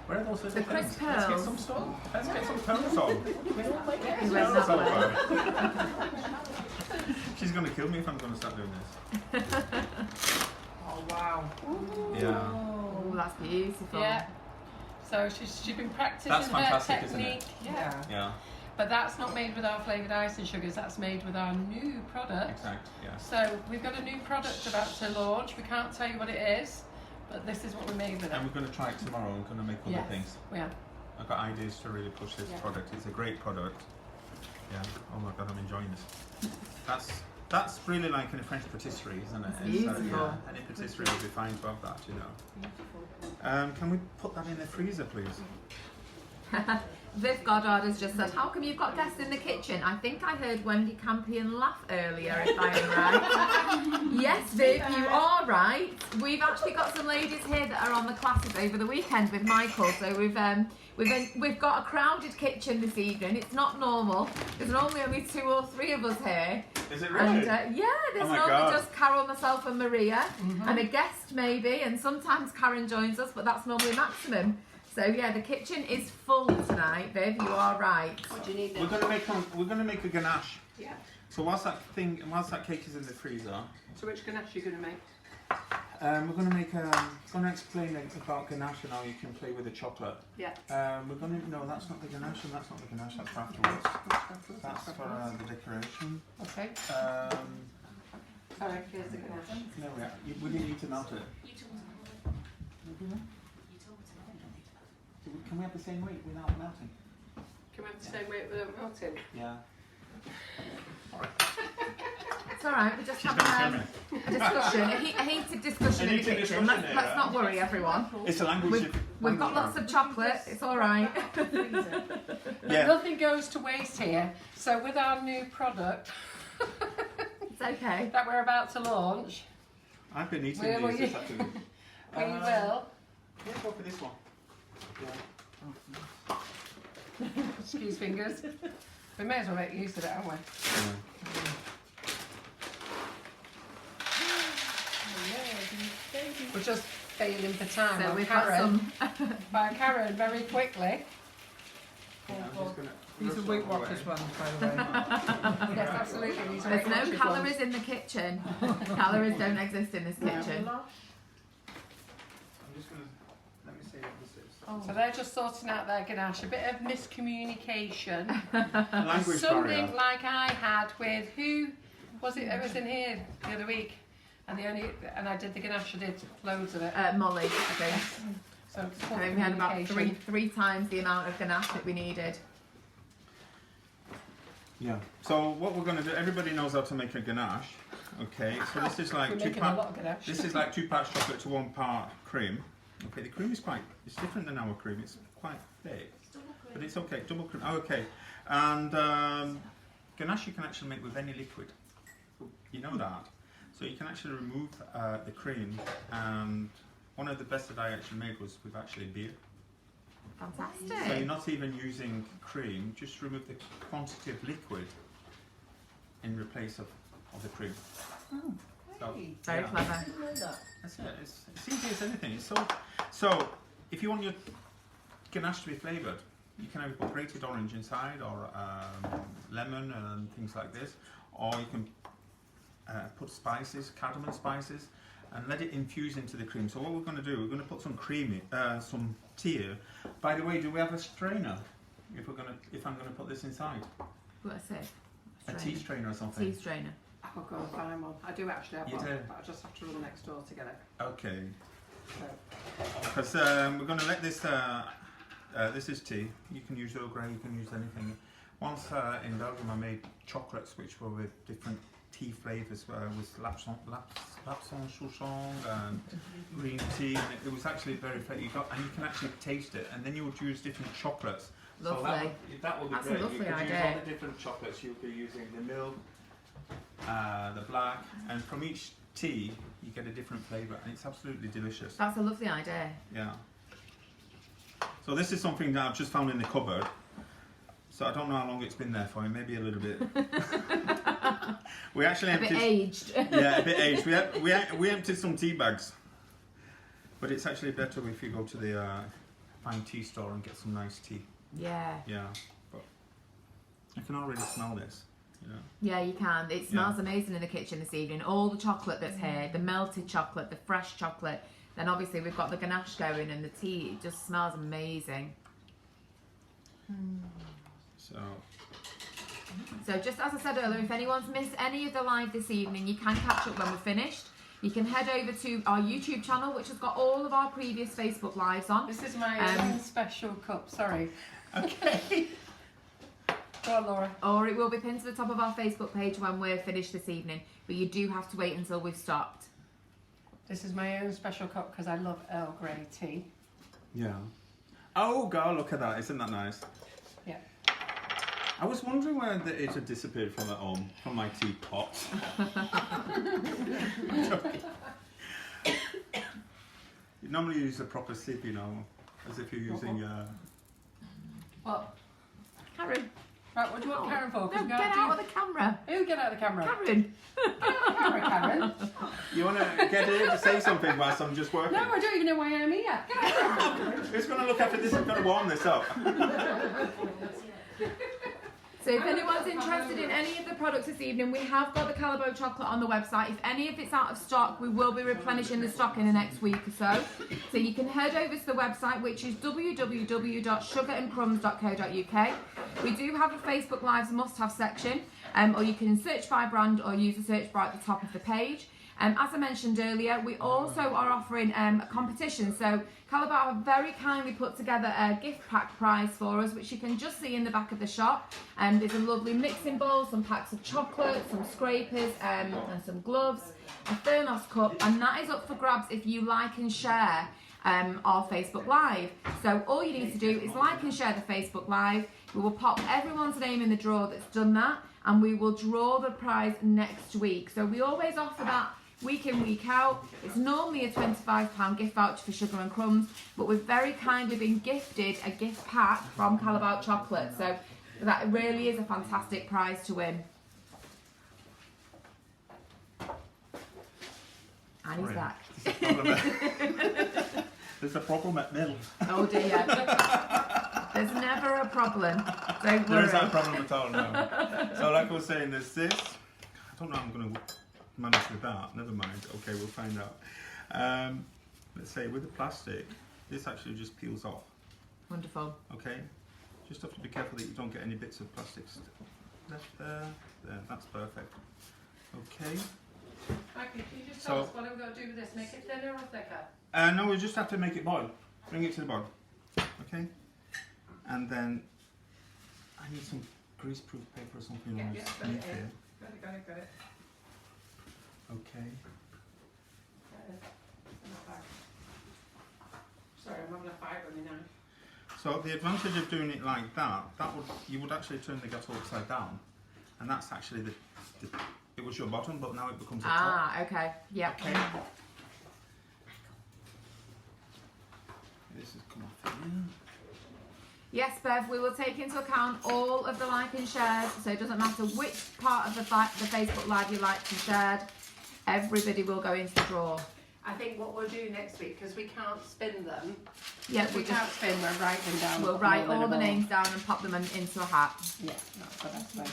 Where are those little The crisp things? Let's get pearls. some stuff. Let's get some pearls on. He went that way. She's going to kill me if I'm going to start doing this. Oh wow. Yeah. Oh, that's beautiful. Yeah. So she's been practicing That's her fantastic, isn't technique. it? Yeah. Yeah. But that's not made with our flavoured icing sugars. That's made with our new product. Exact. Yeah. So we've got a new product about to launch. We can't tell you what it is, but this is what we made with it. And we're going to try it tomorrow. We're going to make other Yes. things. Yeah. I've got ideas to really push this Yeah. product. It's a great product. Yeah. Oh my god, I'm enjoying this. That's really like in a French patisserie, isn't it? It's beautiful. Yeah, any patisserie would be fine to have that, you know. Can we put that in the freezer, please? Viv Goddard has just said, how come you've got guests in the kitchen? I think I heard Wendy Campion laugh earlier, if I am right. Yes, Viv, you are right. We've actually got some ladies here that are on the classes over the weekend with Michael. So we've got a crowded kitchen this evening. It's not normal. There's normally only 2 or 3 of us here. Is it really? And yeah, there's Oh my normally God. just Carol, myself and Maria and a guest maybe, and sometimes Karen joins us, but that's normally maximum. So yeah, the kitchen is full tonight, Viv, you are right. What do you need We're then? gonna make a ganache. Yeah. So whilst that cake is in the freezer, So which ganache are you going to make? we're gonna explain about ganache and how you can play with the chocolate. Yeah. No, that's not the ganache, and that's not the ganache. That's for afterwards. That's for the decoration. Okay. Sorry, here's the ganache. No, we didn't need to melt it. You told me to know. You told me to know. Can we have the same weight without melting? Can we have the same weight without melting? Yeah. It's alright, we're just She's gonna having kill me. a discussion, a heated discussion in the heated kitchen. discussion Let's here, not yeah. worry everyone. It's a language. We've got lots of chocolate, it's alright. Yeah. Nothing goes to waste here. So with our new product It's okay. that we're about to launch, I've been eating Where were these you? this afternoon. we will. Yeah, go for this one. Yeah. Excuse fingers. We may as well make use of it, haven't we? We're just failing for time. So while we've got Karen, some. by Karen very quickly. I'm just gonna These are rustle Weight away. Watchers ones, by the way. Yes, absolutely. These are There's Weight no Watchers calories ones. in the kitchen. Calories don't exist in this kitchen. I'm just gonna let me see what this is. So they're just sorting out their ganache. A bit of miscommunication. Language Something barrier. like I had with who was it that was in here the other week? And I did the ganache. I did loads of it. Molly, I think. So it's I poor think we had about communication. three times the amount of ganache that we needed. Yeah. So what we're going to do, everybody knows how to make a ganache. Okay. So this is like We're 2 making a parts. lot of ganache. This is like 2 parts chocolate to 1 part cream. Okay. The cream is it's different than our cream. It's quite thick, but it's okay. Double cream. Oh, okay. And ganache you can actually make with any liquid. You know that. So you can actually remove the cream, and one of the best that I actually made was with actually beer. So you're Fantastic. not even using cream, just remove the quantity of liquid in replace of the cream. So, Very yeah, clever. that's it. It's easy as anything. It's so if you want your ganache to be flavoured, you can either put grated orange inside or lemon and things like this, or you can put spices, cardamom spices. and let it infuse into the cream. So what we're going to do, we're going to put some cream in, some tea here. By the way, do we have a strainer? If I'm going to put this inside, What I say? a tea strainer or something. Tea strainer. I'll go and find one. I do actually have You one, do? but I just have to run next door to get it. Okay. So, Because we're going to let this. This is tea. You can use Earl Grey. You can use anything. Once in Belgium, I made chocolates which were with different tea flavours. With lapsang souchong and green tea. And it was actually very flavoured. And you can actually taste it. And then you would use different chocolates. Lovely. So that would be That's a great. lovely you could use idea. all the different chocolates. You'll be using the milk, the black, and from each tea you get a different flavour, and it's absolutely delicious. That's a lovely idea. Yeah. So this is something that I've just found in the cupboard. So I don't know how long it's been there for. Maybe a little bit. We actually A bit emptied. aged. Yeah, a bit aged. We emptied some tea bags, but it's actually better if you go to the fine tea store and get some nice tea. Yeah. Yeah, but I can already smell this. You know. Yeah, you can. It smells amazing in the kitchen this evening. All the chocolate that's here, the melted chocolate, the fresh chocolate. Then obviously we've got the ganache going and the tea. It just smells amazing. So just as I said earlier, if anyone's missed any of the live this evening, you can catch up when we're finished. You can head over to our YouTube channel, which has got all of our previous Facebook lives on. this is my own special cup. Sorry. Okay. Go on, Laura. Or it will be pinned to the top of our Facebook page when we're finished this evening. But you do have to wait until we've stopped. This is my own special cup because I love Earl Grey tea. Yeah. Oh God, look at that! Isn't that nice? Yeah. I was wondering where it had disappeared from my teapot. You normally use a proper sip, you know, as if you're using. What? Karen. Right, what do you want Karen for? 'Cause No, we get gotta out of the camera. Who get out of the camera? Karen. Get out of the camera, Karen. You want to get here to say something whilst I'm just working? No, I don't even know why I'm here. Get out of the camera. Who's going to look after this? I've got to warm this up. So if anyone's interested in any of the products this evening, we have got the Callebaut chocolate on the website. If any of it's out of stock, we will be replenishing the stock in the next week or so. So you can head over to the website, which is www.sugarandcrumbs.co.uk. We do have a Facebook Lives must-have section, or you can search by brand or use the search bar at the top of the page. As I mentioned earlier, we also are offering a competition. So Callebaut have very kindly put together a gift pack prize for us, which you can just see in the back of the shop. There's a lovely mixing bowl, some packs of chocolate, some scrapers, and some gloves, a thermos cup, and that is up for grabs if you like and share our Facebook Live. So all you need to do is like and share the Facebook Live. We will pop everyone's name in the drawer that's done that, and we will draw the prize next week. So we always offer that week in, week out. It's normally a £25 gift voucher for Sugar and Crumbs, but we've very kindly been gifted a gift pack from Callebaut Chocolate. So that really is a fantastic prize to win. And he's back. There's a problem at Mill. Oh dear. There's never a problem. Don't There worry. isn't a problem at all now. So like I was saying, there's this. I don't know how I'm going to manage with that. Never mind. Okay, we'll find out. Let's say with the plastic, this actually just peels off. Wonderful. Okay? Just have to be careful that you don't get any bits of plastic left there. There, that's perfect. Okay. Mikey, can you just tell us what I'm going to do with this? Make it thinner or thicker? No, we just have to make it boil. Bring it to the boil. Okay? And then I need some greaseproof paper or something on this got it here. in. Got it. Okay. Sorry, I'm having a fight with me now. So the advantage of doing it like that, you would actually turn the ghetto upside down, and that's actually it was your bottom, but now it becomes a top. Ah, okay. Yep. Okay. This has come off here. Yes, Bev, we will take into account all of the like and shares, so it doesn't matter which part of the Facebook Live you liked and shared, everybody will go into the draw. I think what we'll do next week, because we can't spin them, Yeah, we can't spin, we'll write them down. we'll write all the names down and pop them into a hat. Yeah, that's the best way.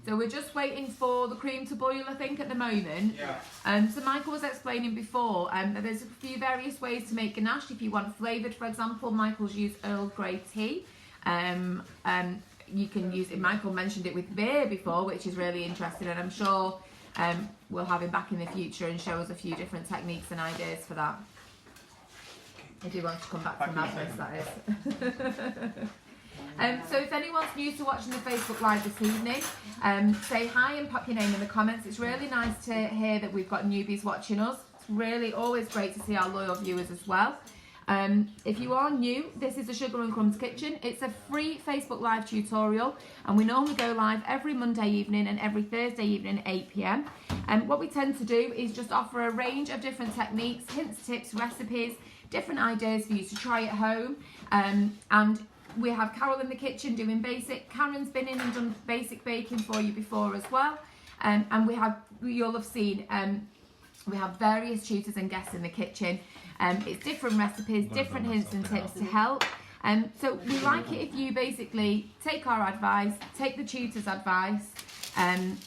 So we're just waiting for the cream to boil, I think, at the moment. Yeah. So Michael was explaining before that there's a few various ways to make ganache. If you want flavoured, for example, Michael's used Earl Grey tea. You can use it. Michael mentioned it with beer before, which is really interesting, and I'm sure we'll have him back in the future and show us a few different techniques and ideas for that. If you want to come back to madness, that is. So if anyone's new to watching the Facebook Live this evening, say hi and pop your name in the comments. It's really nice to hear that we've got newbies watching us. It's really always great to see our loyal viewers as well. If you are new, this is the Sugar and Crumbs Kitchen. It's a free Facebook Live tutorial, and we normally go live every Monday evening and every Thursday evening at 8 PM. And what we tend to do is just offer a range of different techniques, hints, tips, recipes, different ideas for you to try at home. And we have Carol in the kitchen doing basic. Karen's been in and done basic baking for you before as well. And you'll have seen, we have various tutors and guests in the kitchen. It's different recipes, different hints and tips to help. So we like it if you basically take our advice, take the tutor's advice,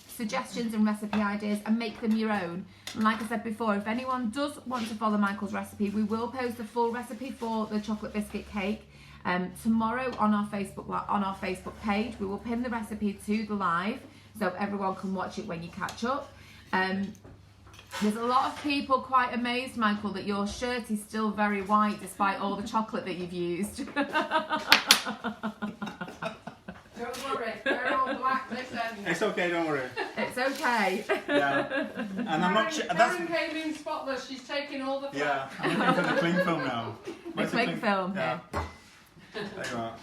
suggestions and recipe ideas, and make them your own. And like I said before, if anyone does want to follow Michael's recipe, we will post the full recipe for the chocolate biscuit cake tomorrow on our Facebook page. We will pin the recipe to the live so everyone can watch it when you catch up. There's a lot of people quite amazed, Michael, that your shirt is still very white despite all the chocolate that you've used. Don't worry, they're all black this end. It's okay, don't worry. It's okay. Yeah. And I'm not. Karen came in spotless. She's taking all the. Yeah. I'm looking for the cling film now. The cling film. Yeah. There you are.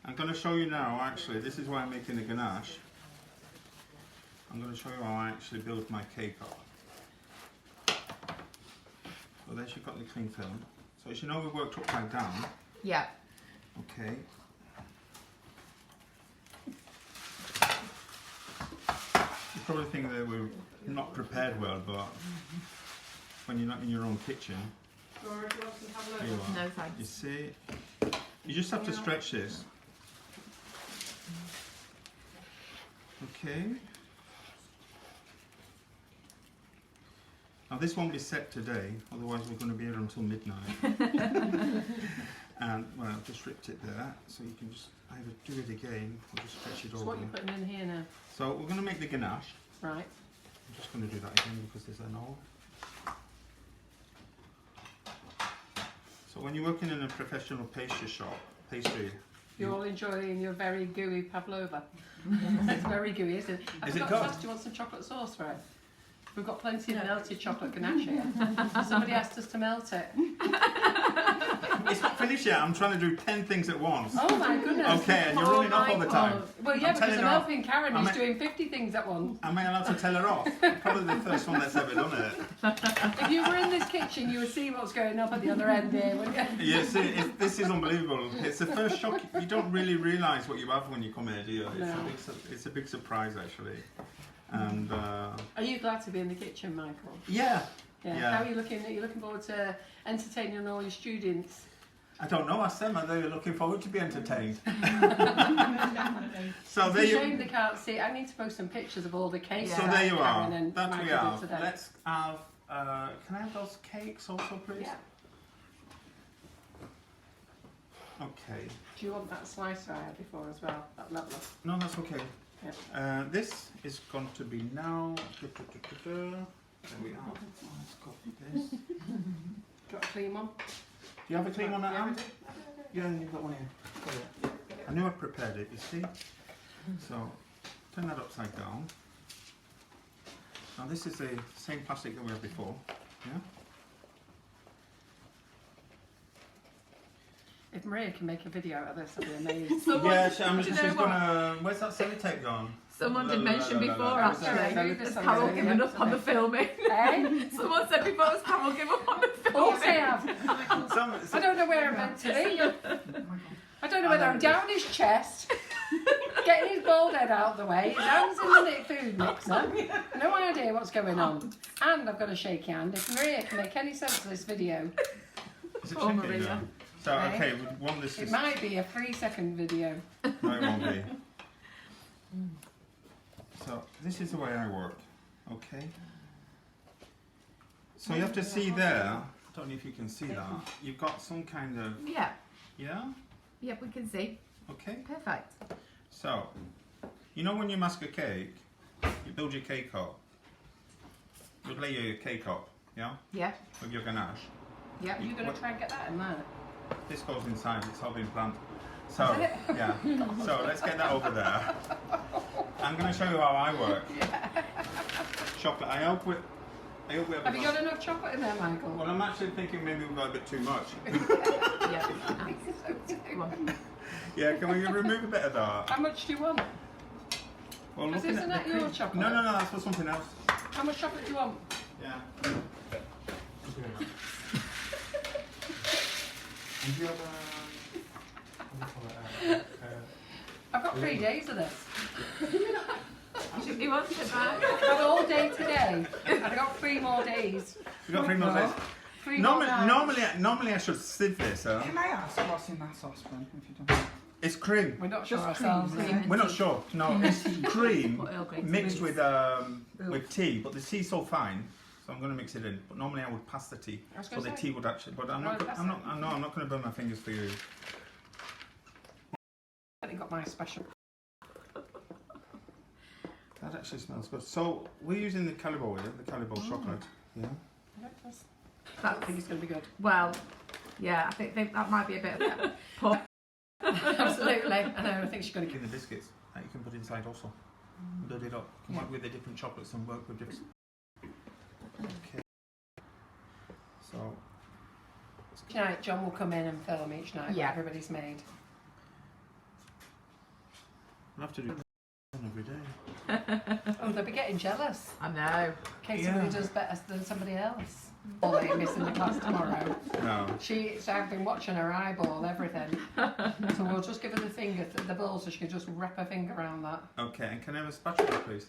I'm going to show you now. Actually, this is why I'm making the ganache. I'm going to show you how I actually build my cake up. So there you've got the cling film. So as you know, we worked upside down. Yeah. Okay. You probably think that we're not prepared well, but when you're not in your own kitchen, here you are. No thanks. You see, you just have to stretch this. Okay. Now this won't be set today, otherwise we're going to be here until midnight. And well, I've just ripped it there, so you can just either do it again or just stretch it So over. what are you putting in here now? So we're going to make the ganache. Right. I'm just going to do that again because there's an O. So when you're working in a professional pastry, You're all enjoying your very gooey pavlova. It's very gooey, isn't it? I Is it forgot good? to ask, do you want some chocolate sauce for it? We've got plenty of melted chocolate ganache here. Somebody asked us to melt it. it's not finished yet. I'm trying to do 10 things at once. Oh my goodness. Okay, and you're running off all the time. Well, yeah, I'm because telling I'm her off. helping Karen who's doing 50 things at once. Am I allowed to tell her off? Probably the first one that's ever done it. If you were in this kitchen, you would see what's going on at the other end here, wouldn't you? Yeah, see, this is unbelievable. It's the first shock. You don't really realise what you have when you come here, do you? It's a big surprise, actually. And are you glad to be in the kitchen, Michael? yeah. How are you looking? Are you looking forward to entertaining all your students? I don't know. I said they're looking forward to be entertained. So It's there a you. shame they can't see. I need to post some pictures of all the cakes. So that there you Karen are. and That we Michael did have. today. Let's have. Can I have those cakes also, please? Yeah. Okay. Do you want that slicer I had before as well? That lovely. No, that's okay. Yep. This is going to be now. There we are. Let's copy this. Got a clean one? Do you have a clean one at hand? Yeah. Yeah, you've got one here. I knew I prepared it, you see. So, turn that upside down. Now this is the same plastic that we had before. Yeah. If Maria can make a video out of this, that'd be amazing. Yeah, she's do you know gonna. Where's that sellotape gone? Someone did mention before, actually, has Sorry. Carol given up on the filming? Eh? Someone said before, has Carol given up on the Of course I filming? have. I don't know where I'm meant to be. I don't know whether I'm down his chest, getting his bald head out of the way, his hands in the knit food mixer. No idea what's going on. And I've got a shaky hand. If Maria can make any sense of this video, It's a Oh, chicken. Maria. Yeah. So Okay. okay, we want this. It might be a 3-second video. No, it won't be. So this is the way I work. Okay. So you have to see there. I don't know if you can see that. You've got some kind of Yeah. yeah. Yep, we can see. Okay. Perfect. So you know when you mask a cake, you build your cake up. You lay your cake up, yeah, Yep. with your ganache. Yep. Are you going to try and get that in there? This goes inside. It's all been planned. So Is it? yeah. So let's get that over there. I'm going to show you how I work. Chocolate. I hope we have Have you got enough chocolate in there, Michael? Well, I'm actually thinking maybe we've got a bit too much. Yeah. Come on. Yeah, can we remove a bit of that? How much do you want? Well, Because looking isn't at that the your cream- chocolate? No, that's for something else. How much chocolate do you want? Yeah. And do you have I've got 3 days of this. He wants it back. I've had all day today. And I've got 3 more days. we got 3 more days. 3 more Normally, nights. normally I should sieve this. Can I ask what's in that saucepan, if you don't mind? It's cream. We're not sure Just ourselves. cream, Cream and We're not tea. sure. No, it's cream Or Earl Grey tea. mixed with tea, but the tea's so fine, so I'm going to mix it in. But normally I would pass the tea, I was so gonna the say. tea would actually. But I'm not. Oh, pass I'm it. not. I'm not going to burn my fingers for you. I got my special. That actually smells good. So we're using the Callebaut here, the Callebaut chocolate. Yeah. I That's, think it's going to be good. well, yeah, I think that might be a bit of a poor. Absolutely. I know. I think she's going to In the biscuits that you can put inside also. Build it up. Come up with the different chocolates and work with different. Okay. So. Tonight, John will come in and film each night Yeah. what everybody's made. I'll have to do every day. Oh, they'll be getting jealous. I know. In case somebody does better than somebody else. Or they're missing the class tomorrow. No. So I've been watching her eyeball, everything. So we'll just give her the finger, the ball, so she can just wrap her finger around that. Okay, and can I have a spatula, please?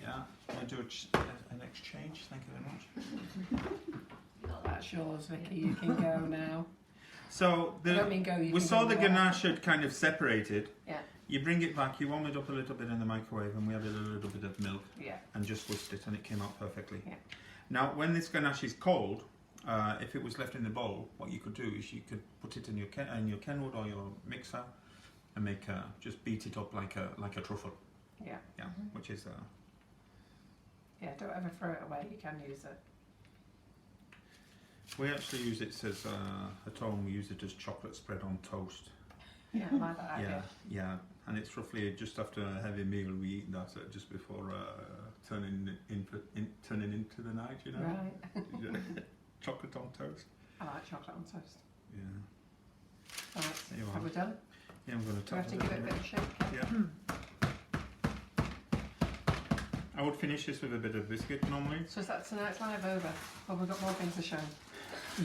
Yeah. We'll do an exchange. Thank you very much. That's yours, Vicky. You can go now. So I don't mean go. You we can saw go the there. ganache had kind of separated. Yeah. You bring it back. You warm it up a little bit in the microwave, and we added a little bit of milk Yeah. and just whisked it, and it came out perfectly. Yeah. Now, when this ganache is cold, if it was left in the bowl, what you could do is you could put it in your Kenwood or your mixer, and make just beat it up like a truffle. Yeah. Yeah, which is Yeah. Don't ever throw it away. You can use it. we actually use it as at home. We use it as chocolate spread on toast. Yeah, I like that idea. Yeah, and it's roughly just after a heavy meal. We eat that just before turning into the night. You know, Right. chocolate on toast. I like chocolate on toast. Yeah, Right. there you Have we are. done? Yeah, I'm going to Do we have to give it a bit of shake? Yeah. I would finish this with a bit of biscuit normally. So is that tonight's live over? Or we've got more things to show?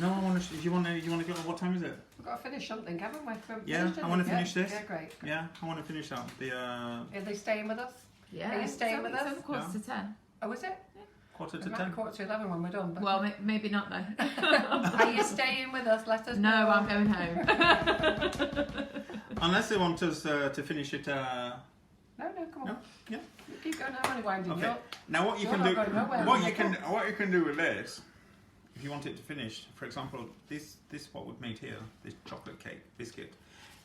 No, I want to. Do you want to go? What time is it? We've got to finish something, haven't we? Yeah, I want to finish this. Yeah, great. Yeah, I want to finish that. The Are they staying with us? Yeah. Are you staying with us? It's 10:15. Oh, is it? quarter It to might be 10. 11:15 when we're done. But Well, maybe not though. are you staying with us? Let us No, know. I'm going home. Unless they want us to finish it. No, come on. No? Yeah. You keep going. I'm only winding you Okay. up. Now what you You're can not do, going nowhere. what you can do with this, if you want it to finish, for example, this what we've made here, this chocolate cake biscuit,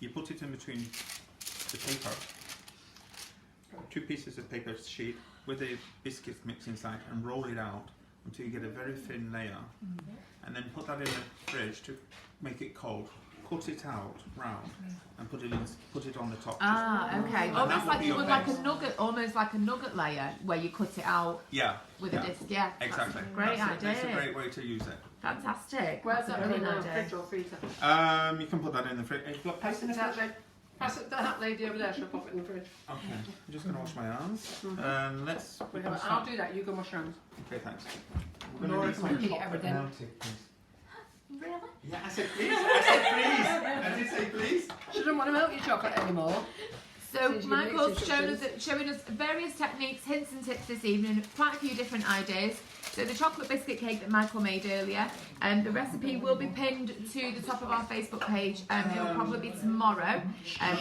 you put it in between the paper, 2 pieces of paper sheet with the biscuit mix inside, and roll it out until you get a very thin layer, and then put that in the fridge to make it cold. Cut it out round and put it on the top. Ah, okay. that Almost would like be you your would like base. a nugget, almost like a nugget layer where you cut it out Yeah. with yeah. a disc. Yeah, Exactly. That's a great idea. That's a great way to use it. Fantastic. Where's That's a that brilliant going now? idea. Fridge or freezer? You can put that in the fridge. Pass it to that lady over there. She'll pop it in the fridge. Okay, I'm just going to wash my hands. Let's. I'll do that. You go wash your hands. Okay, thanks. We're Laura going to can repeat everything. Really? Yeah, I said please. I said please. I did say please. She doesn't want to melt your chocolate anymore. So Since you Michael's mix showing instructions. us various techniques, hints and tips this evening, quite a few different ideas. So the chocolate biscuit cake that Michael made earlier, the recipe will be pinned to the top of our Facebook page, and it'll probably be tomorrow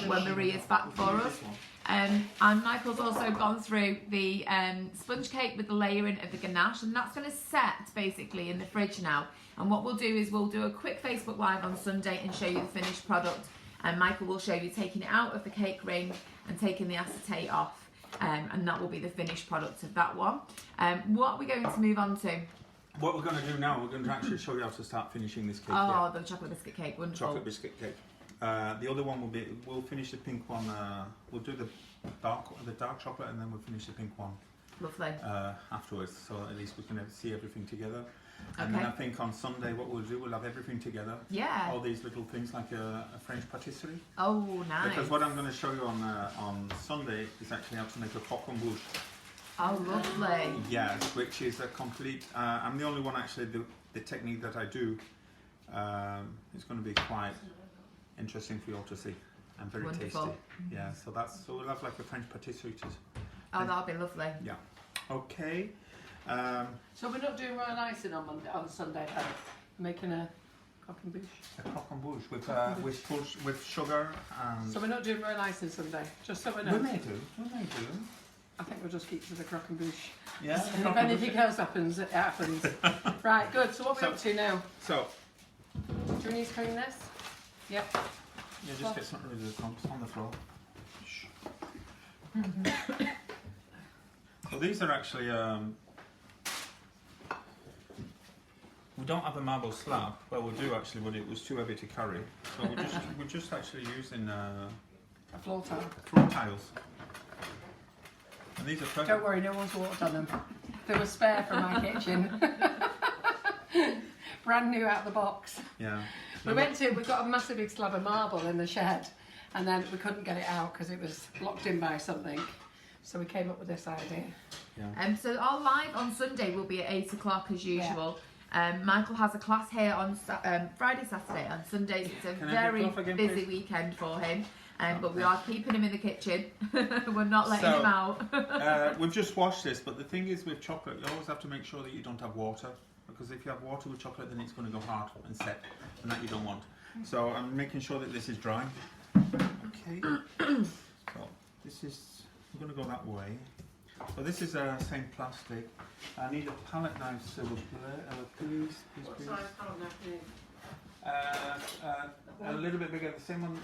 when Maria's back for us. And Michael's also gone through the sponge cake with the layering of the ganache, and that's going to set basically in the fridge now. And what we'll do is we'll do a quick Facebook Live on Sunday and show you the finished product. And Michael will show you taking it out of the cake ring and taking the acetate off. And that will be the finished product of that one. What are we going to move on to? What we're going to do now, we're going to actually show you how to start finishing this cake. Oh, the chocolate biscuit cake, wonderful. Chocolate biscuit cake. The other one will be, we'll finish the pink one, we'll do the dark chocolate, and then we'll finish the pink one. Lovely. Afterwards, so at least we can see everything together. And then I think on Sunday what we'll do, we'll have everything together. Yeah. All these little things like a French patisserie. Oh, nice. Because what I'm going to show you on Sunday is actually how to make a croque en bouche. Oh, lovely. Yes, which is a complete, I'm the only one actually, the technique that I do is going to be quite interesting for you all to see, and very Wonderful. tasty. Yeah, so we'll have like a French patisserie too. Oh, that'll be lovely. Yeah. Okay. So we're not doing royal icing on Sunday, then? Making a croque en bouche. A croque en bouche with sugar and. So we're not doing royal icing Sunday, just so we know. We may do. I think we'll just keep to the croque en bouche. Yeah. And if anything else happens, it happens. Right, good. So what are we up to now? So. Do we need to clean this? Yep. Yeah, just get something rid of the crumbs on the floor. Shh. So these are actually. We don't have a marble slab. Well, we do actually, but it was too heavy to carry. So we're just actually using A floor tile. floor tiles. And these are perfect. Don't worry, no one's walked on them. They were spare from my kitchen. Brand new out of the box. Yeah. We've got a massive big slab of marble in the shed, and then we couldn't get it out because it was blocked in by something. So we came up with this idea. Yeah. So our live on Sunday will be at 8 o'clock as usual. Michael has a class here on Friday, Saturday, and Sundays. It's a very busy weekend for him. But we are keeping him in the kitchen. We're not letting him out. We've just washed this, but the thing is with chocolate, you always have to make sure that you don't have water, because if you have water with chocolate, then it's going to go hard and set, and that you don't want. So I'm making sure that this is dry. Okay. So this is, I'm going to go that way. So this is same plastic. I need a palette knife, please. What size palette knife do you need? A little bit bigger, the same one.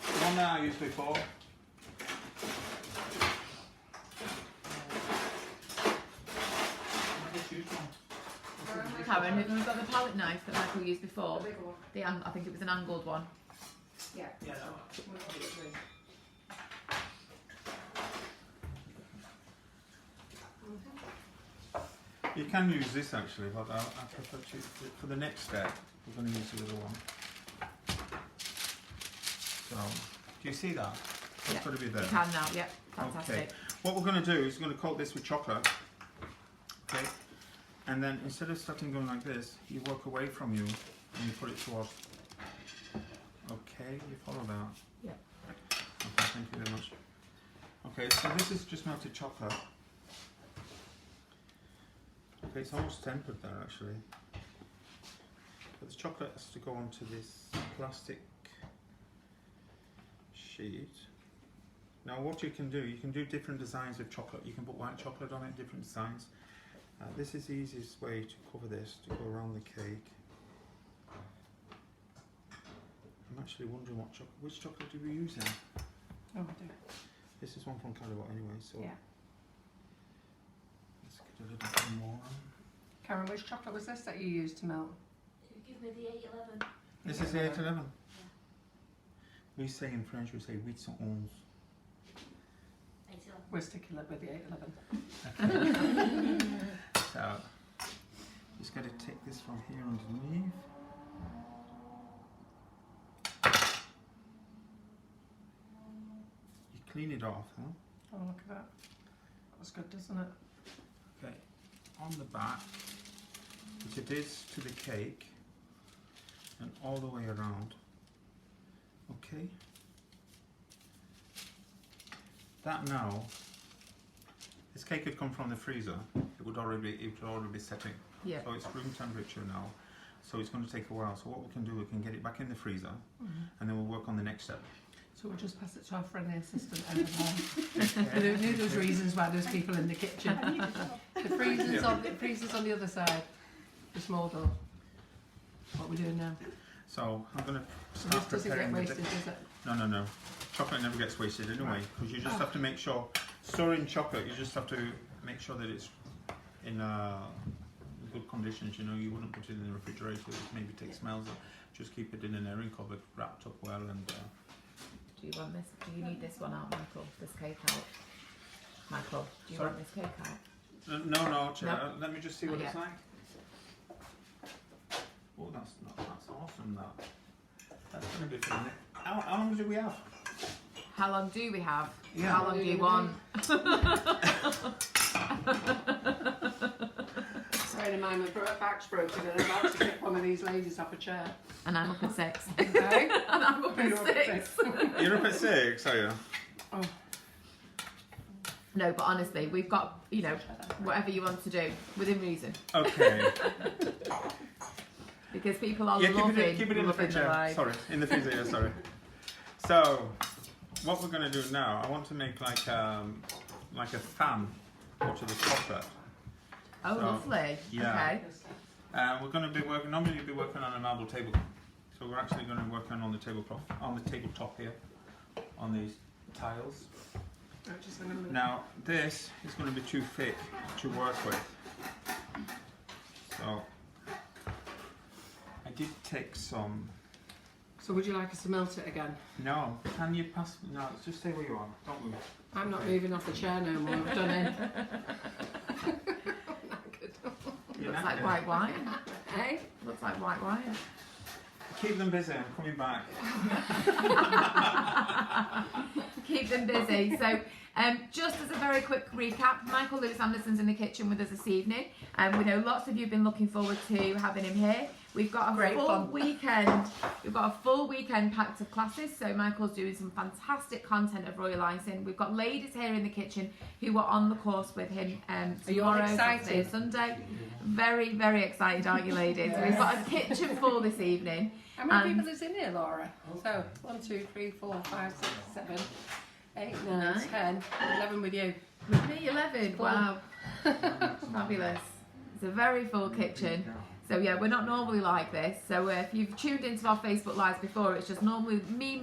The one that I used before. Karen, have we got the palette knife that Michael used before? The bigger one. I think it was an angled one. Yeah. Yeah, you can use this actually, but I prefer to, for the next step, we're going to use the other one. So, do you see that? It's got to be there. You can now, yeah, fantastic. Okay. What we're going to do is we're going to coat this with chocolate. Okay. And then instead of starting going like this, you work away from you and you put it towards. Okay, you follow that? Yeah. Okay, thank you very much. Okay, so this is just melted chocolate. Okay, it's almost tempered there actually. But the chocolate has to go onto this plastic sheet. Now what you can do different designs of chocolate. You can put white chocolate on it, different designs. This is the easiest way to cover this, to go around the cake. I'm actually wondering which chocolate do we use then? Oh, I do. This is one from Callebaut anyway, so Yeah. let's get a little bit more. Karen, which chocolate was this that you used to melt? Give me the 811. This is the 811. We say in French, we say 811. 811. We're sticking with the 811. So, just got to take this from here underneath. You clean it off, huh? Oh, look at that. That was good, doesn't it? Okay, on the back, which it is to the cake, and all the way around. Okay. That now, this cake had come from the freezer, it would already be setting. Yeah. So it's room temperature now. So it's going to take a while. So what we can do, we can get it back in the freezer, and then we'll work on the next step. So we'll just pass it to our friendly assistant over there. Who knows reasons why there's people in the kitchen. The freezer's on the other side. The small door. What we're doing now. So I'm going to This start doesn't get preparing wasted, does it? No. Chocolate never gets wasted anyway, because you just have to make sure, storing chocolate, you just have to make sure that it's in good conditions. You know, you wouldn't put it in the refrigerator, it maybe take smells. Just keep it in an airing cupboard, wrapped up well. And Do you want this? Do you need this one out, Michael? This cake out? Michael, do you want this cake out? no. Let me just see what Not it's yet. like. Oh, that's awesome. That's going to be fun. How long do we have? How long do we have? Yeah. How long do you want? Bearing in mind my back's broken and I'm about to pick one of these ladies off a chair. And I'm up at 6. Okay? And I'm up You're at up at 6. You're up at 6, are you? Oh. No, but honestly, we've got, you know, whatever you want to do, within reason. Okay. Because people are Yeah, loving, keep it in the loving fridge. the life. Sorry, in the freezer. Yeah, sorry. So, what we're going to do now, I want to make like a fan to the chocolate. Oh, So, lovely. yeah. Okay. We're going to be working. Normally, you'd be working on a marble table, so we're actually going to be working on the tabletop here, on these tiles. Now, this is going to be too thick to work with. So, I did take some. So would you like us to melt it again? No, can you pass? No, just stay where you are. Don't move. I'm not moving off the chair no more. I've done it. Looks like white wine. Hey? Looks like white wine. Keep them busy. I'm coming back. Keep them busy. So, just as a very quick recap, Michael Lewis Anderson's in the kitchen with us this evening, and we know lots of you have been looking forward to having him here. We've got a full weekend. We've got a full weekend packed of classes. So Michael's doing some fantastic content of royal icing. We've got ladies here in the kitchen who are on the course with him tomorrow, Saturday, Sunday. Very, very excited, aren't you, ladies? We've got a kitchen full this evening. How many people is in here, Laura? So 1, 2, 3, 4, 5, 6, 7, 8, 9, 10, 11 with you. With me, 11. Full. Wow. Fabulous. It's a very full kitchen. So yeah, we're not normally like this. So if you've tuned into our Facebook Lives before, it's just normally me,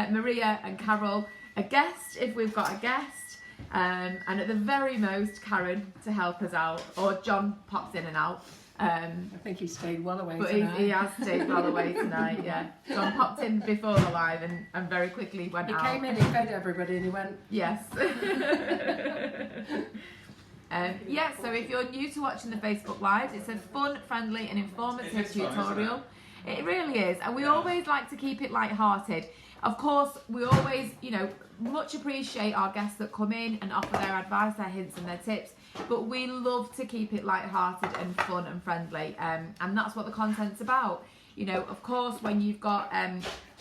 Maria and Carol, a guest if we've got a guest, and at the very most Karen to help us out, or John pops in and out. I think he stayed well away But tonight. he has stayed well away tonight, yeah. John popped in before the live and very quickly went out. He came in, he fed everybody and he went... Yes. Yeah, so if you're new to watching the Facebook Live, it's a fun, friendly and informative tutorial. It really is, and we always like to keep it light-hearted. Of course, we always, you know, much appreciate our guests that come in and offer their advice, their hints and their tips, but we love to keep it light-hearted and fun and friendly, and that's what the content's about. You know, of course, when you've got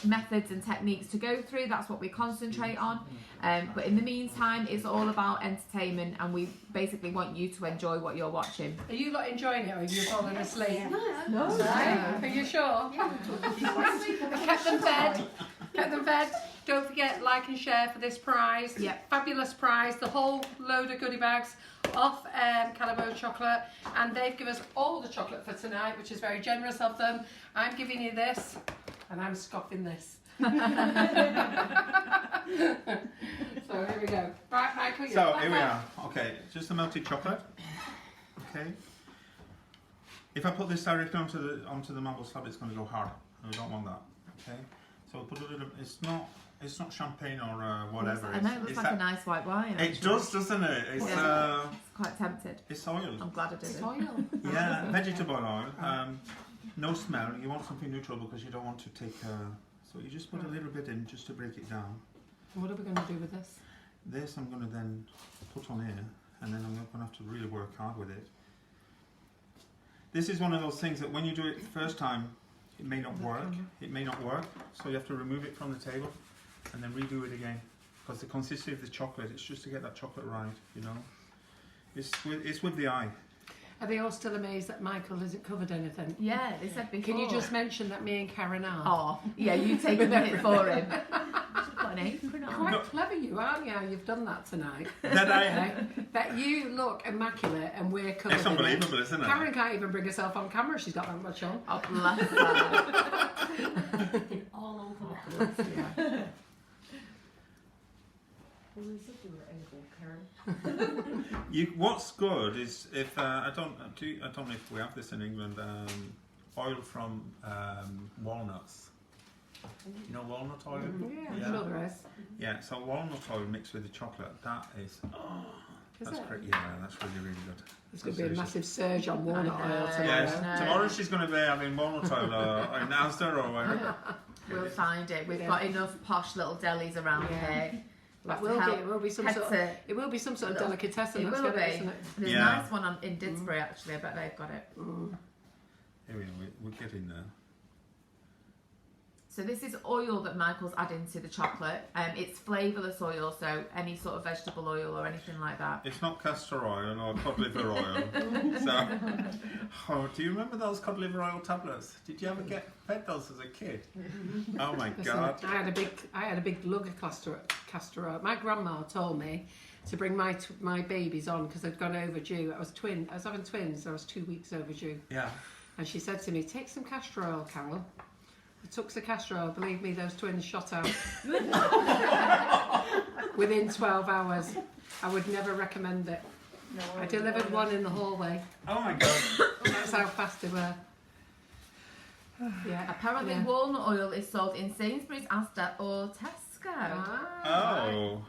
methods and techniques to go through, that's what we concentrate on. But in the meantime, it's all about entertainment, and we basically want you to enjoy what you're watching. Are you not enjoying it or have you fallen asleep? No. Right? Are you sure? Kept them fed. Kept them fed. Don't forget, like and share for this prize. Yep. Fabulous prize. The whole load of goodie bags off Callebaut chocolate. And they've given us all the chocolate for tonight, which is very generous of them. I'm giving you this, and I'm scoffing this. So here we go. Right, Michael. So here we are. Okay, just the melted chocolate. Okay. If I put this directly onto the marble slab, it's going to go hard. We don't want that. Okay. So we'll put a little. It's not champagne or whatever. I know, it looks like a nice white wine. It does, doesn't it? It's quite tempted. It's oil. I'm glad I did it. Oil. Yeah, vegetable oil. No smell. You want something neutral because you don't want to take. So you just put a little bit in just to break it down. What are we going to do with this? This I'm going to then put on here, and then I'm going to have to really work hard with it. This is one of those things that when you do it the first time, it may not work. It may not work, so you have to remove it from the table and then redo it again. Because the consistency of the chocolate, it's just to get that chocolate right, you know. It's with the eye. Are they all still amazed that Michael hasn't covered anything? Yeah, they said before. Can you just mention that me and Karen are? Oh, yeah, you take a minute for him. She's got an apron on. Quite clever you, aren't you? How you've done that tonight. That you look immaculate and we're covered. It's unbelievable, isn't it? Karen can't even bring herself on camera. She's got that much on. Oh, bless her. All over that. What's good is if I don't know if we have this in England. Oil from walnuts. You know walnut oil? Yeah, sure there is. Yeah, so walnut oil mixed with the chocolate. That is. That's great. Yeah, that's really good. There's going to be a massive surge on walnut oil tomorrow. Yes, tomorrow she's going to be having walnut oil in Asda or wherever. We'll find it. We've got enough posh little delis around here. It will be some sort of delicatessen. It will be. There's a nice one in Didsbury actually. I bet they've got it. Here we go. We're getting there. So this is oil that Michael's adding to the chocolate. It's flavourless oil, so any sort of vegetable oil or anything like that. It's not castor oil or cod liver oil. Do you remember those cod liver oil tablets? Did you ever get fed those as a kid? Oh my God! I had a big lug of castor oil. My grandma told me to bring my babies on because they'd gone overdue. I was having twins. I was 2 weeks overdue. Yeah. And she said to me, "Take some castor oil, Carol." I took the castor oil. Believe me, those twins shot out within 12 hours. I would never recommend it. No, I delivered one in the hallway. Oh my God! That's how fast they were. Yeah. Apparently, walnut oil is sold in Sainsbury's, Asda, or Tesco. Oh.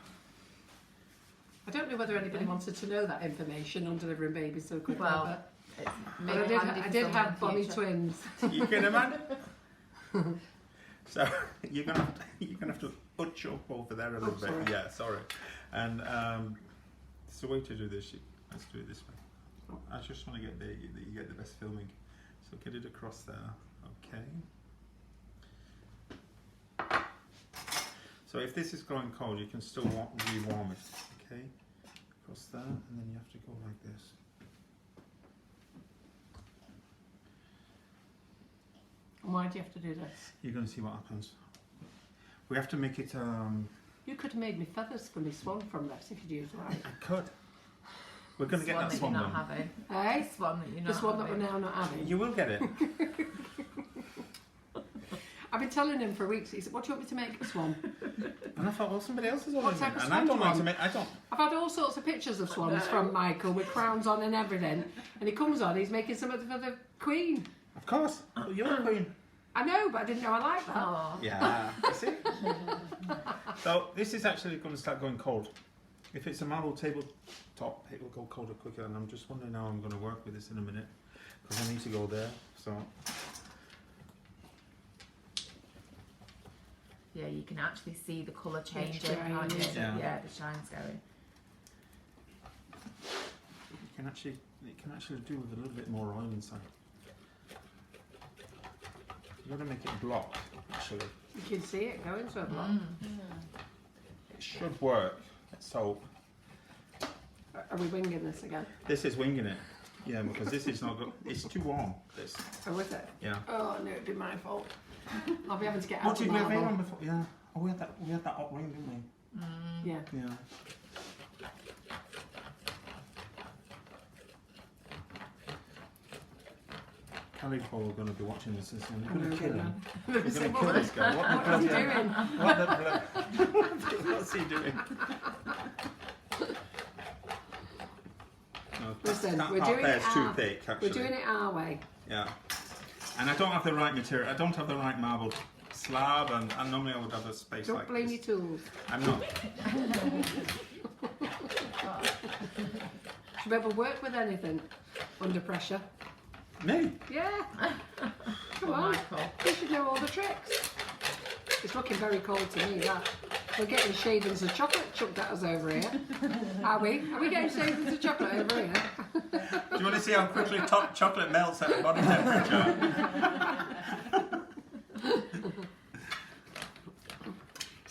I don't know whether anybody wanted to know that information on delivering babies so quickly. Well, but I did have bonny twins. You can imagine. So you're gonna have to choke over there a little bit. Sorry. Yeah, sorry. And it's the way to do this. Let's do it this way. I just want to get you get the best filming. So get it across there. Okay. So if this is going cold, you can still rewarm it. Okay. Across there, and then you have to go like this. Why do you have to do this? You're going to see what happens. We have to make it. You could have made me feathers for me swan from this if you'd used right. I could. We're going to get that swan you're done. not having. Eh? Swan that you're not The swan that having. we're now not having. You will get it. I've been telling him for weeks. He said, "What do you want me to make? A swan?" And I thought, well, somebody else is What already type of and I swan don't do you like to want? make. I don't. I've had all sorts of pictures of swans from Michael with crowns on and everything, and he comes on. He's making some for the Queen. Of course. Well, you're a queen. I know, but I didn't know I liked that. Oh. Yeah. You see? So this is actually going to start going cold. If it's a marble tabletop, it will go colder quicker. And I'm just wondering how I'm going to work with this in a minute because I need to go there. So. Yeah, you can actually see the colour changing. drying, Can't you? yeah. The shine's going. It can actually do with a little bit more oil inside. You've got to make it block, actually. You can see it going to a block. It should work. So Are we winging this again? this is winging it. Yeah, because this is not good. It's too warm. This. Oh, with it? Yeah. Oh no, it'd be my fault. I'll be having to get out What the did we have marble. on before? Yeah. Oh, we had that hot wing, didn't we? Yeah. Yeah. Callebaut are going to be watching this and saying, we're going to kill him. We're going to kill this guy. What What's he doing? What the what's he doing? No, Listen, that we're part doing there's it too our- thick, actually. We're doing it our way. Yeah. And I don't have the right material. I don't have the right marble slab, and normally I would have a space Don't like blame this. your tools. I'm not. Should we ever work with anything under pressure? Me? Yeah. Come on. You should know all the tricks. It's looking very cold to me, that. We're getting shavings of chocolate chucked at us over here. Are we? Are we getting shavings of chocolate over here? Do you want to see how quickly top chocolate melts at body temperature?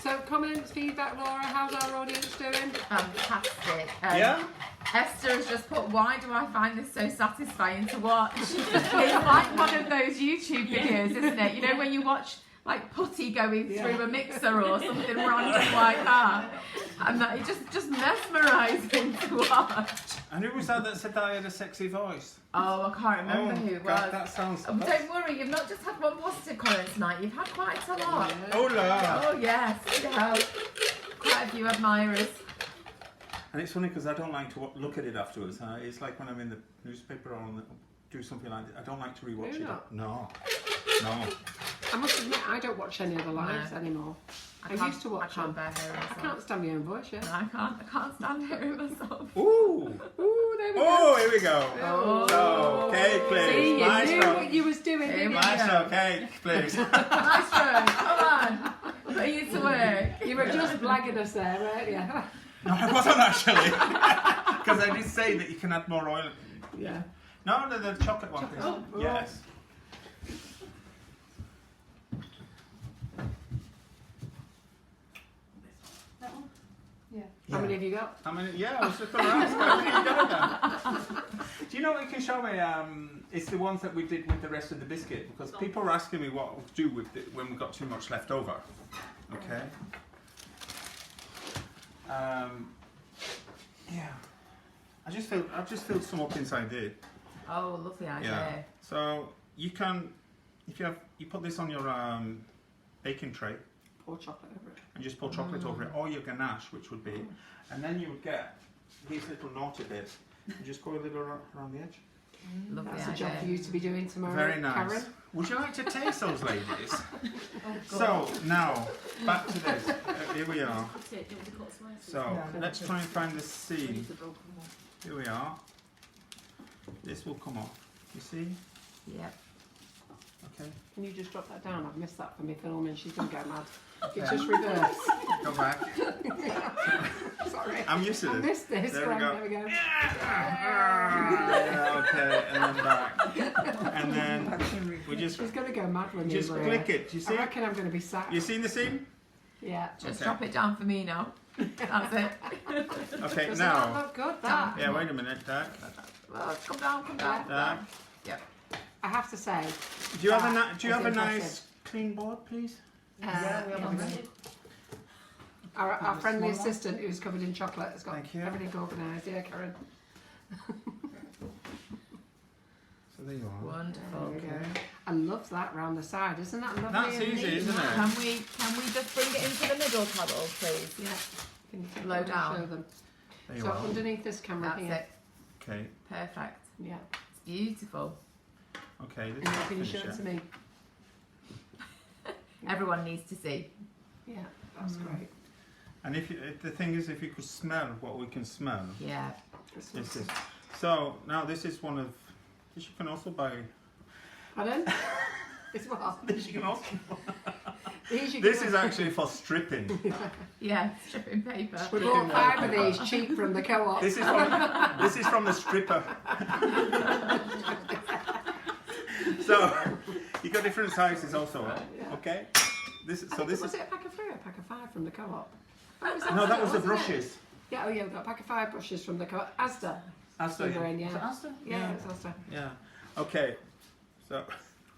So, comments, feedback, Laura, how's our audience doing? Fantastic. Yeah? Esther has just put, why do I find this so satisfying to watch? It's like one of those YouTube videos, isn't it? You know, when you watch like putty going through a mixer or something random like that. And that it's just mesmerising to watch. And who was that said that I had a sexy voice? Oh, I can't remember who it God, was. that sounds... Don't worry, you've not just had one positive comment tonight, you've had quite a lot. Oh, la. Oh yes, you have. Quite a few admirers. And it's funny because I don't like to look at it afterwards. It's like when I'm in the newspaper or do something like that. I don't like to rewatch it. No. I must admit, I don't watch any of the lives anymore. I used to watch them. I can't stand my own voice, yeah. No, I can't stand hearing myself. Ooh, there we go. Oh, here we go. Oh. So, cake, please. See, you knew Maestro. what you was doing. didn't you? Maestro, cake, please. Maestro, come on. Put you to work. You were just blagging us there, weren't you? No, I wasn't actually. Because I did say that you can add more oil. Yeah. No, the chocolate one, please. Oh. Yes. That one? How many have you got? How many? Yeah, I was just going to ask. How many have you got then? Do you know what you can show me? It's the ones that we did with the rest of the biscuit. Because people were asking me what to do with it when we got too much left over. Okay. Yeah. I just filled some up inside there. Oh, lovely idea. Yeah. So you can, if you put this on your baking tray Pour chocolate over it. and just pour chocolate over it, or your ganache, which would be, and then you would get these little naughty bits. You just go a little around the edge. Lovely That's a idea. job for you to be doing tomorrow, Very nice. Karen. Would you like to taste those, ladies? So now back to this. Here we are. So let's try and find the seam. Here we are. This will come off. You see? Yep. Okay. Can you just drop that down? I've missed that for me filming. She's going to go mad. It's just reverse. Go back. Sorry. I'm used to I this. missed this. There we go. There we go. Yeah, okay, and then back. And then we just She's going to go mad when just you click it. Do you I see? reckon I'm going to be sacked. You seen the seam? Yeah. Just Okay. drop it down for me now. That's it. Okay, Doesn't that now. look good, that? Yeah, wait a minute, Dak. Well, come down, come down. Dak. Yep. I have to say. Do you have a that do you was have a nice impressive. clean board, please? Yeah, Our friendly assistant who's covered in chocolate has got Thank you. everything organised. Yeah, Karen. So there you are. Wonderful. Okay. I love that round the side. Isn't that lovely? That's and easy, neat? isn't it? Can we just bring it into the middle, Carol, please? Yeah. Can you take Low that and down. Show them. There you So are. underneath this camera That's here. it. Okay. Perfect. Yeah. It's beautiful. Okay. This And now is can you show finish it to me? Everyone needs to see. Yeah, that's great. And if the thing is, if you could smell what we can smell, Yeah. this is. So now this is one of. This you can also buy. Pardon? It's what? This you can also. These you This can- is actually for stripping. Yeah, stripping paper. We bought 5 of these cheap from the co-op. This is from the stripper. So you got different sizes also. Yeah. Okay. This I think, was it a pack of 3 or a pack of 5 from the co-op? No, that was the wasn't it? brushes. Yeah, oh yeah, we've got a pack of 5 brushes from the co-op. Asda. Asda. We were in, yeah. Asda? Yeah, it's Asda. Yeah. Okay. So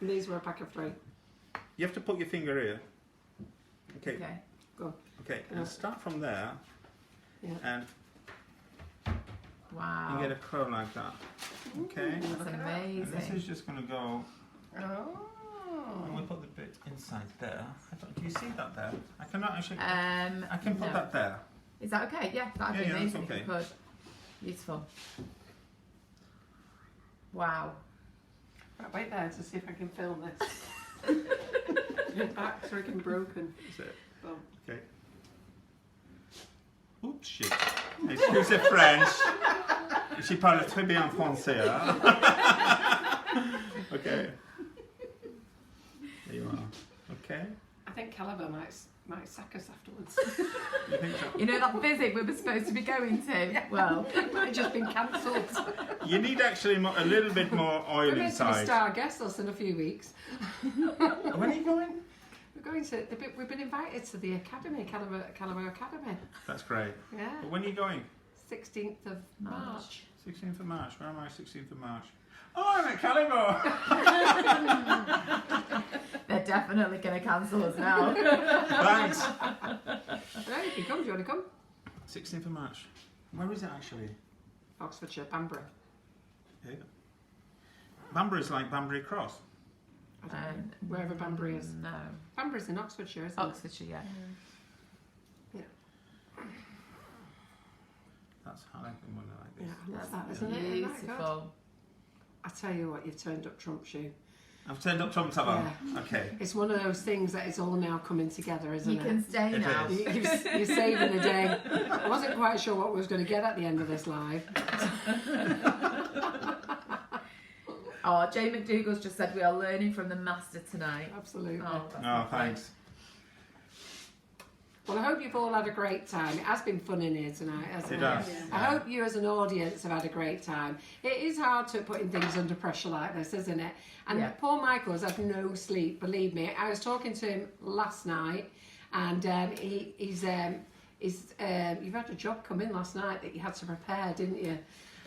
And these were a pack of 3. you have to put your finger here. Okay. Okay. Go. Okay. And start from there, Yeah. and Wow. you get a curl like that. Okay. That's And this amazing. is just going to go. Oh. And we put the bit inside there. Do you see that there? I cannot actually. I I can put that there. Is that okay? Yeah, that'd Yeah, be yeah, that's amazing okay. if you could. Beautiful. Wow. Right, wait there to see if I can film this. Your back's freaking broken. Is it? Boom. Okay. Oups, shit. Excusez French. Je parle très bien français. Hein? Okay. There you are. Okay. I think Callebaut might sack us afterwards. You think so? You know that visit we were supposed to be going to? Well, It might have just been cancelled. You need actually a little bit more oil We're meant to be inside. star guests in a few weeks. When are you going? We're going to. We've been invited to the academy, Callebaut Academy. That's great. Yeah, But when are you going? 16th of March. 16th of March. Where am I? 16th of March. Oh, I'm at Callebaut. They're definitely going to cancel us now. Thanks. Right, if you come, do you want to come? 16th of March. Where is it actually? Oxfordshire, Banbury. Here you go. Banbury is like Banbury Cross. Wherever Banbury is. No. Banbury's in Oxfordshire, isn't Oxfordshire, yeah. That's how I've been wondering like it? this. Yeah, I love that, That's isn't it? Isn't that good? beautiful. I tell you what, you've turned up trump shoe. I've turned up Trump Tower. Yeah. Okay. It's one of those things that it's all now coming together, isn't You it? can stay It now. is. You're saving the day. I wasn't quite sure what we was going to get at the end of this live. Oh, Jay McDougall's just said we are learning from the master tonight. Absolutely. Oh, that's No, lovely. thanks. Well, I hope you've all had a great time. It has been fun in here tonight, hasn't it? It does. Yeah. I hope you as an audience have had a great time. It is hard to putting things under pressure like this, isn't it? And Yeah. poor Michael's had no sleep, believe me. I was talking to him last night and you've had a job come in last night that you had to prepare, didn't you?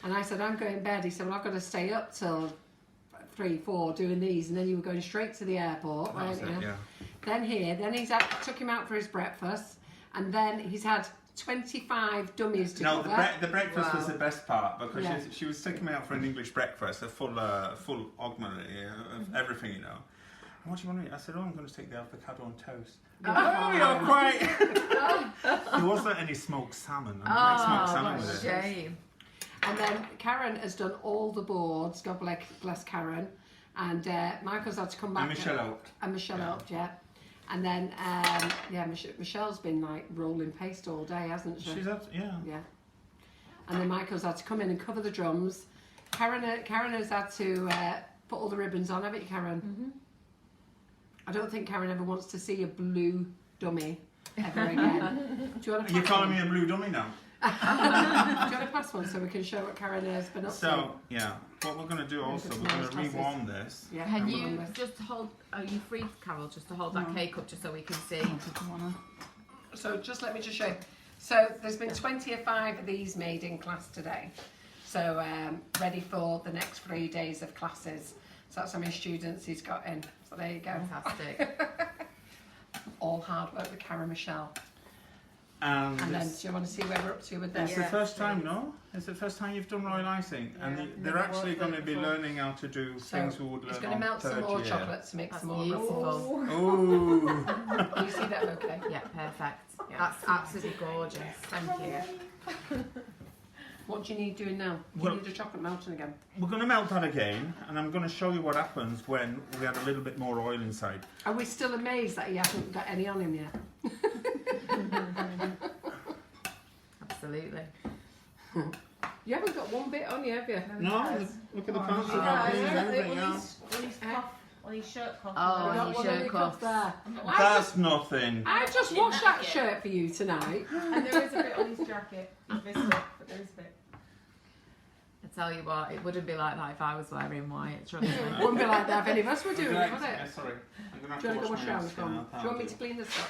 And I said, I'm going to bed. He said, well, I've got to stay up till 3, 4 doing these, and then you were going straight to the airport, That was weren't it, you? yeah. Then took him out for his breakfast, and then he's had 25 dummies to No, cover. the breakfast was Wow. the best part because Yeah. she was taking me out for an English breakfast, a full augment of everything, you know. And what do you want to eat? I said, oh, I'm going to take the avocado on toast. Oh, you're quite. There wasn't any smoked salmon. I like smoked salmon what with a it. shame. And then Karen has done all the boards. God bless Karen. And Michael's had to come back. And Michelle helped. And Michelle Yeah. helped, yeah. And then Michelle's been like rolling paste all day, hasn't she? She's up, yeah. Yeah. And then Michael's had to come in and cover the drums. Karen has had to put all the ribbons on, haven't you, Karen? Mm-hmm. I don't think Karen ever wants to see a blue dummy ever again. Do you want to? Are you calling me a blue dummy now? Do you want to pass one so we can show what Karen has been up to? So, yeah, what we're going to do also, we're going to rewarm this. Yeah. Can and you we'll- just hold, are you free, Carol, just to hold that No. cake up just so we can see? Did you wanna? So just let me just show you. So there's been 25 of these made in class today. So ready for the next 3 days of classes. So that's how many students he's got in. So there you go. Fantastic. All hard work with Karen Michelle. And And then this, do you want to see where we're up to with this? it's the first time, no? It's the first time you've done royal icing. And Yeah, they're never actually worked going with to be it before. learning how to do So things we would he's learn going to on melt some third more year. chocolate to make That's some more beautiful. ruffles. Ooh. Can you see that okay? Yeah, perfect. That's absolutely gorgeous. Thank you. What do you need doing now? Do you Well- need a chocolate melting again? We're going to melt that again, and I'm going to show you what happens when we add a little bit more oil inside. Are we still amazed that he hasn't got any on him yet? Absolutely. You haven't got one bit on you, have you? No, look at the fancy Oh, wrapping yeah, and everything On else. his cuff, on his shirt cuff. Oh, We've got you one shirt on your cuff. cuff there. That's nothing. I just washed that shirt for you tonight. And there is a bit on his jacket. He's missed it, but there is a bit. I tell you what, it wouldn't be like that if I was wearing white. Trust me. It wouldn't be like that if any of us were doing it, Right, would it? yeah, sorry. I'm going Do to you want to go have to wash wash your my hands? hands. Go on. now, Do you want me to thank clean this up?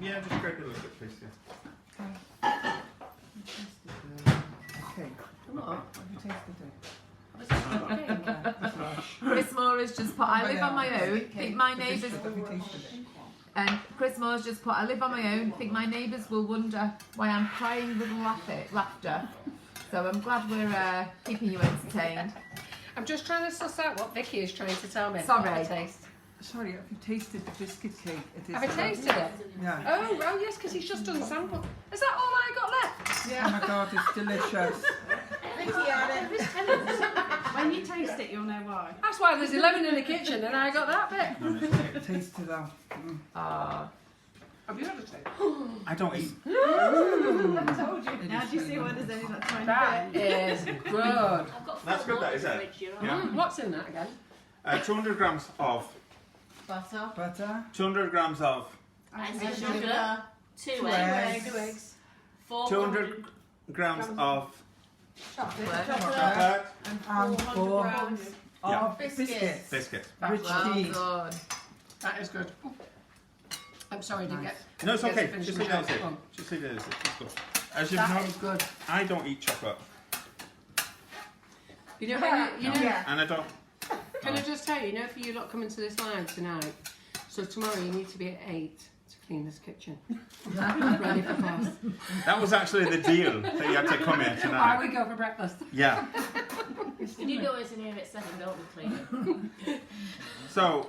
Yeah, just grab a little bit, please. Yeah. Okay. Come on. Have you tasted it? Chris Moore has just put, I live on my own, think my The neighbours, biscuit, have you tasted it? and Chris Moore's just put, I live on my own, think my neighbours will wonder why I'm crying with laughter. So I'm glad we're keeping you entertained. I'm just trying to suss out what Vicky is trying to tell me. Sorry. What the taste. Sorry, have you tasted the biscuit cake? It is Have I tasted it? Yeah. Oh yes, because he's just done sample. Is that all I got left? Oh my god, it's delicious. When you taste it, you'll know why. That's why there's 11 in the kitchen and I got that bit. Taste it out. Have you had a taste? I don't eat. I told you. It Now is do you see really why there's only that tiny That bit? is good. I've got That's good, that, is it? fridge, you're Yeah. right. What's in that again? 200 grams of. Butter. butter. 200 grams of. Icing sugar, 2 Two eggs, eggs. 400 grams of Chocolate. chocolate. And 4 grams Yeah. of biscuits. Biscuit. Rich Well tea. done. That is good. I'm sorry I didn't get. No, it's get to okay. finish Just my leave it as chocolate it. one. Just leave it as it. It's good. as you've That known, is good. I don't eat chocolate. You know, when you know. Yeah. And I don't. Can I just tell you, if you lot coming to this live tonight, so tomorrow you need to be at 8 to clean this kitchen. Ready for class. That was actually the deal that you had to come here Or tonight. we go for breakfast. Yeah. You know it's in here at 7, don't we, clean? So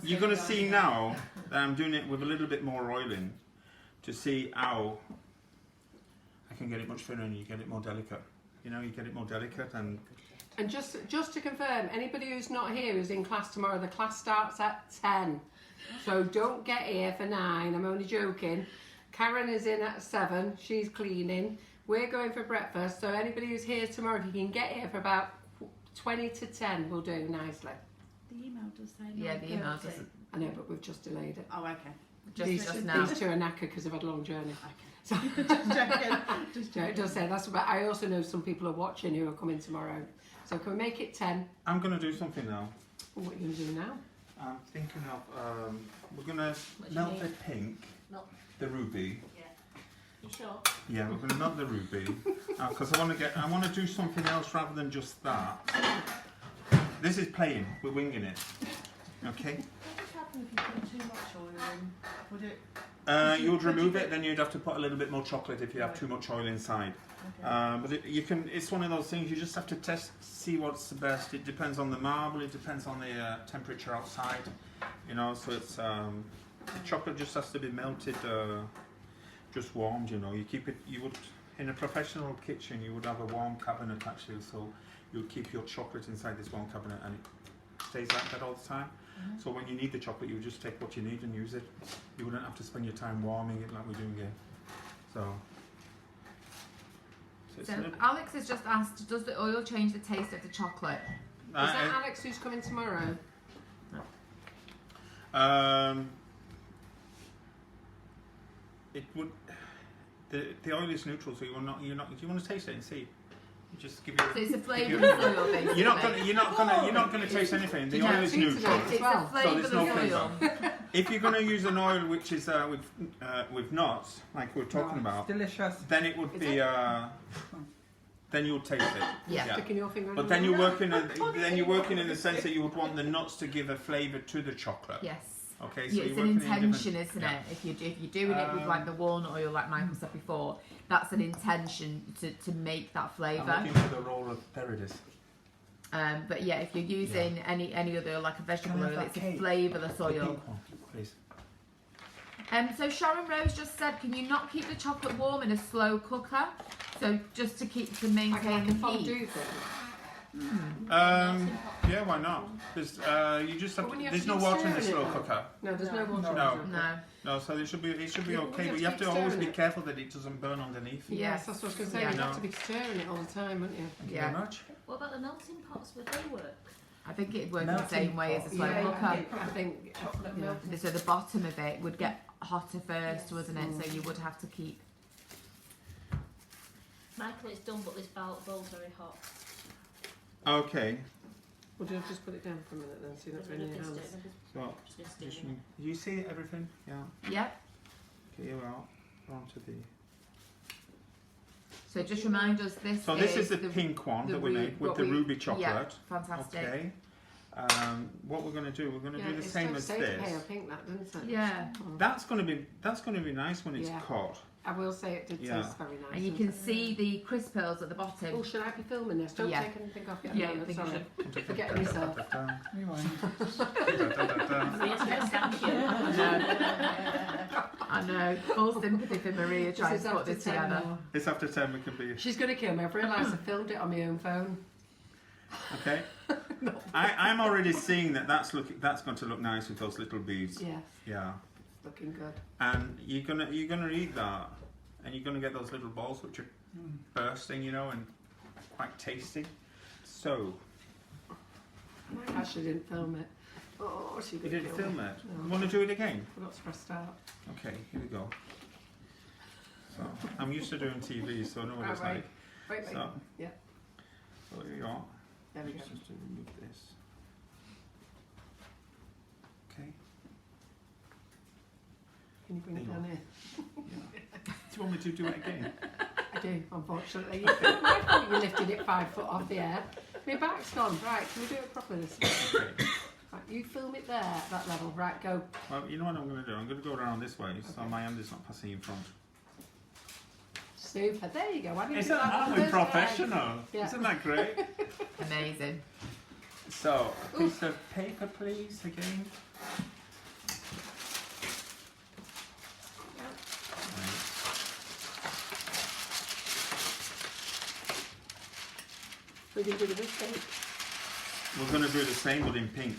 you're going to see now that I'm doing it with a little bit more oil in to see how I can get it much thinner and you get it more delicate. You know, you get it more delicate and just to confirm, anybody who's not here who's in class tomorrow, the class starts at 10. So don't get here for 9. I'm only joking. Karen is in at 7. She's cleaning. We're going for breakfast. So anybody who's here tomorrow, if you can get here for about 20 to 10, we'll do nicely. The email does say Yeah, the email 9:30. doesn't. I know, but we've just delayed it. Oh, okay. Just now. These two are knackered because they've had a long journey. So Just joking. yeah, it does say that's. But I also know some people are watching who are coming tomorrow. So can we make it 10? I'm going to do something now. What are you going to do now? I'm thinking of, we're going to What do you melt mean? the pink, Melt. the ruby. Yeah. You sure? Yeah, we're going to melt the ruby because I want to do something else rather than just that. This is plain. We're winging it. Okay. What would happen if you put too much oil in? Would it? You would remove it, then you'd have to put a little bit more chocolate if you have too much oil inside. Okay. But you can. It's one of those things you just have to test, see what's the best. It depends on the marble. It depends on the temperature outside. You know, so it's the chocolate just has to be melted, just warmed. You know, you keep it. You would in a professional kitchen, you would have a warm cabinet actually. So you would keep your chocolate inside this warm cabinet, and it stays like that all the time. So when you need the chocolate, you would just take what you need and use it. You wouldn't have to spend your time warming it like we're doing here. So it's So a little, Alex has just asked, does the oil change the taste of the chocolate? Is that Alex who's coming tomorrow? it would. The oil is neutral, so you want to taste it and see. You just give So it. it's a flavourless oil, basically. You're not gonna taste anything. The oil is neutral. It's Well, a so there's no flavourless flavour. oil. If you're gonna use an oil which is with nuts, like we we're talking No, about, it's delicious. then it would Is be. Then you'll taste it. Yeah. Sticking your finger in But the then you're oil? working in the sense that you would want the nuts to give a flavour to the chocolate. Yes. Okay, so Yeah, you're it's an working in intention, different- isn't yeah. it? If you're doing it with like the walnut oil, like Michael said before, that's an intention to make that I'm flavour. looking for the roll of there it is. But yeah, if you're using any other like a vegetable Can I oil, have it's that a cake? flavourless The oil. pink one, please. So Sharon Rose just said, can you not keep the chocolate warm in a slow cooker? So just to maintain Like a the fondue heat. thing. Yeah, why not? Because you just have But when to, you have there's to no keep water in the stirring slow it, though. cooker. No, there's no water. No. No. No, so it should be Yeah, okay, but but you you have to always be stirring it. careful that it doesn't burn underneath. Yeah. Yes, that's what I was going to say. Yeah. You'd have No. to be stirring it all the time, wouldn't you? Thank you Yeah. very much. What about the melting pots? Would they work? I think it'd work the Melting same way as a pot. slow Yeah, cooker. I think. Chocolate Yeah. milk. So the bottom of it would get hotter first, Yes. wasn't it? So you would have to keep. Michael, it's done, but this bowl's very hot. Okay, We'll just put it down for a minute then, so you're not I'm doing gonna your just hands. so just gonna just, steam it. you see everything? Yeah. Yep. Okay, you out onto the. So just remind us this. So this is the pink one the that we ru- made with what the we- ruby chocolate. Yeah, fantastic. Okay. What we're going to do? We're going to Yeah, do the it's same so as safe this. pale pink, that, doesn't it? Yeah. Mm. That's going to be nice when it's Yeah. cut. I will say it did Yeah. taste very nice. And you can see the crisp pearls at the bottom. Oh, should I be filming this? Don't Yeah. take anything off yet. Yeah, No, I think you sorry. Forgetting myself. Rewind. Yes, thank you. I know. Full sympathy for Maria trying This to is put after this 10 together. now. It's after 10. We can be She's going to kill me. I've realised I filmed it on my own phone. okay. I'm already seeing that's going to look nice with those little beads. Yes, Yeah. looking good. And you're gonna eat that, and you're gonna get those little balls which are bursting, and quite tasty. So I actually didn't film it. Oh, she you did didn't film it. No. You want to do it again? Forgot to press start. Okay, here we go. So I'm used to doing TV, so I know what it's Right, like. Wait. So Yeah. so here you are. There we go. Just to remove this. Okay. Can you bring it There down you here? Yeah. Do you want me to do it again? I do, unfortunately. You lifted it 5 foot off the air. My back's gone. Right, can we do it properly this time? Right, you film it there at that level. Right, go. Well, you know what I'm going to do? I'm going to go around this way so my hand is not passing in front. Super. There you go. Why don't you Isn't do that that on the first professional? Yeah. Isn't that great? Amazing. So, a piece of paper, please, again. We can do this thing. We're going to do the same but in pink.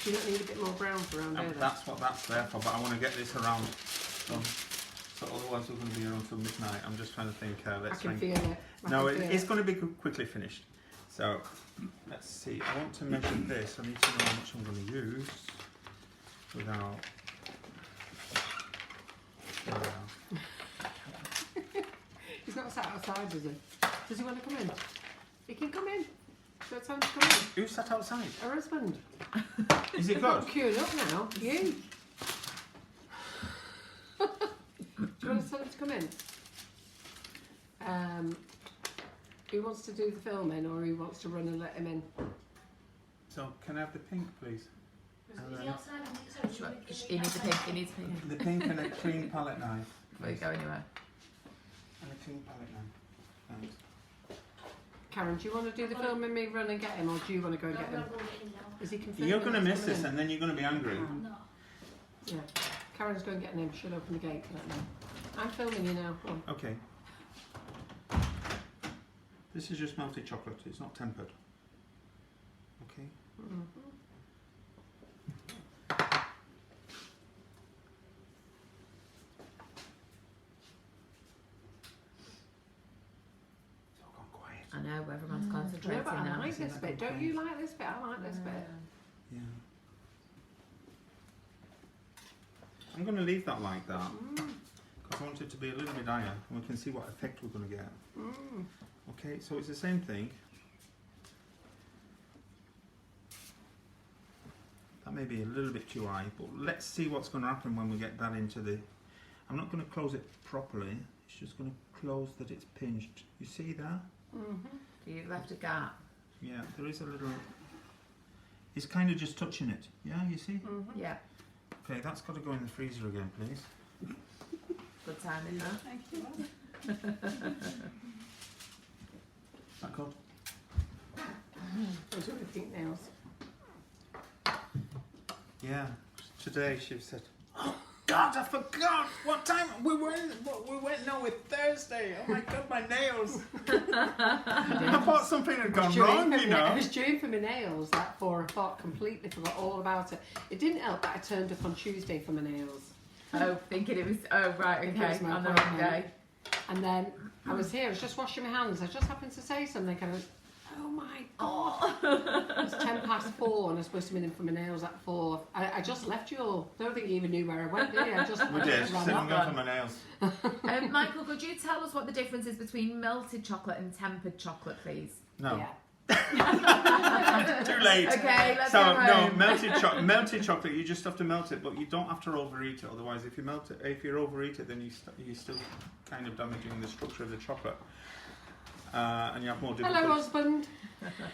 Do you not need a bit more brown for around there? That's what that's there for, but I want to get this around. So otherwise we're going to be around till midnight. I'm just trying to think. I can feel it. No, it's going to be quickly finished. So let's see. I want to measure this. I need to know how much I'm going to use without. He's not sat outside, is he? Does he want to come in? He can come in. So it's time to come in. Who sat outside? Her husband. Is it We've good? got queuing up now. You. Do you want to tell him to come in? Who wants to do the filming or who wants to run and let him in? So can I have the pink, please? Is he outside? I think so. He needs a pink. He needs a pink. The pink and a clean palette knife. Before you go anywhere. And a clean palette knife. Thanks. Karen, do you want to do the filming, me run and get him, or do you want to go and get him? Is he confirmed? You're going to he's miss coming this in? and then you're going to be angry. No. Yeah. Karen's going to get him. She'll open the gate for that now. I'm filming you now. Go on. Okay. This is just melted chocolate, it's not tempered. Okay. It's all gone quiet. I know, everyone's concentrating No, but I now. like this bit. Don't you like this bit? I like this bit. Yeah. I'm going to leave that like that because I want it to be a little bit higher and we can see what effect we're going to get. Okay, so it's the same thing. That may be a little bit too high, but let's see what's going to happen when we get that into the... I'm not going to close it properly, it's just going to close that it's pinched. You see that? You've left a gap. Yeah, there is a little... It's kind of just touching it. Yeah, you see? Yeah. Okay, that's got to go in the freezer again, please. Good timing, that. Thank you. Is that good? I'll do the pink nails. Yeah. Today she said, "Oh God, I forgot what time we went. No, with Thursday. Oh my God, my nails. I thought something had gone wrong, you know." I was due for my nails at 4 o'clock. Completely forgot all about it. It didn't help that I turned up on Tuesday for my nails. Oh, thinking it was. Oh, right, Thinking it okay. was my On the wrong appointment. day. And then I was here. I was just washing my hands. I just happened to say something. And I was, oh my God. It's 10 past 4 and I was supposed to be in for my nails at 4. I just left you all. Don't think you even knew where I went, did you? I just We did. She ran said, off. "I'm going for my nails." Michael, could you tell us what the difference is between melted chocolate and tempered chocolate, please? No. Yeah. Too late. Okay, let's So go no, home. melted chocolate. You just have to melt it, but you don't have to overeat it. Otherwise, if you overeat it, then you're still kind of damaging the structure of the chocolate, and you have more difficulty. Hello, husband.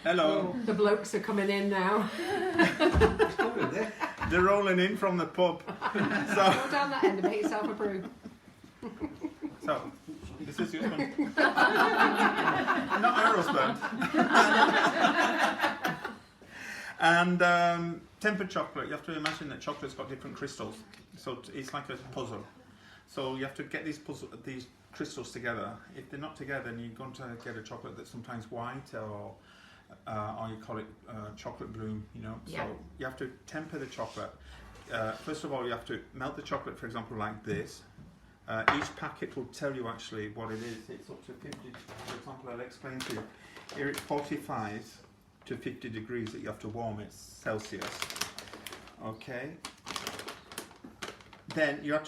Hello. The blokes are coming in now. They're rolling in from the pub. Go down that end and make yourself a brew. So, this is your husband. Not her husband. And tempered chocolate, you have to imagine that chocolate's got different crystals. So it's like a puzzle. So you have to get these crystals together. If they're not together, then you're going to get a chocolate that's sometimes white or you call it chocolate bloom, you know. Yeah. So you have to temper the chocolate. First of all, you have to melt the chocolate, for example, like this. Each packet will tell you actually what it is. It's up to 50, for example, I'll explain to you. Here it's 45 to 50 degrees that you have to warm it, Celsius. Okay. Then you have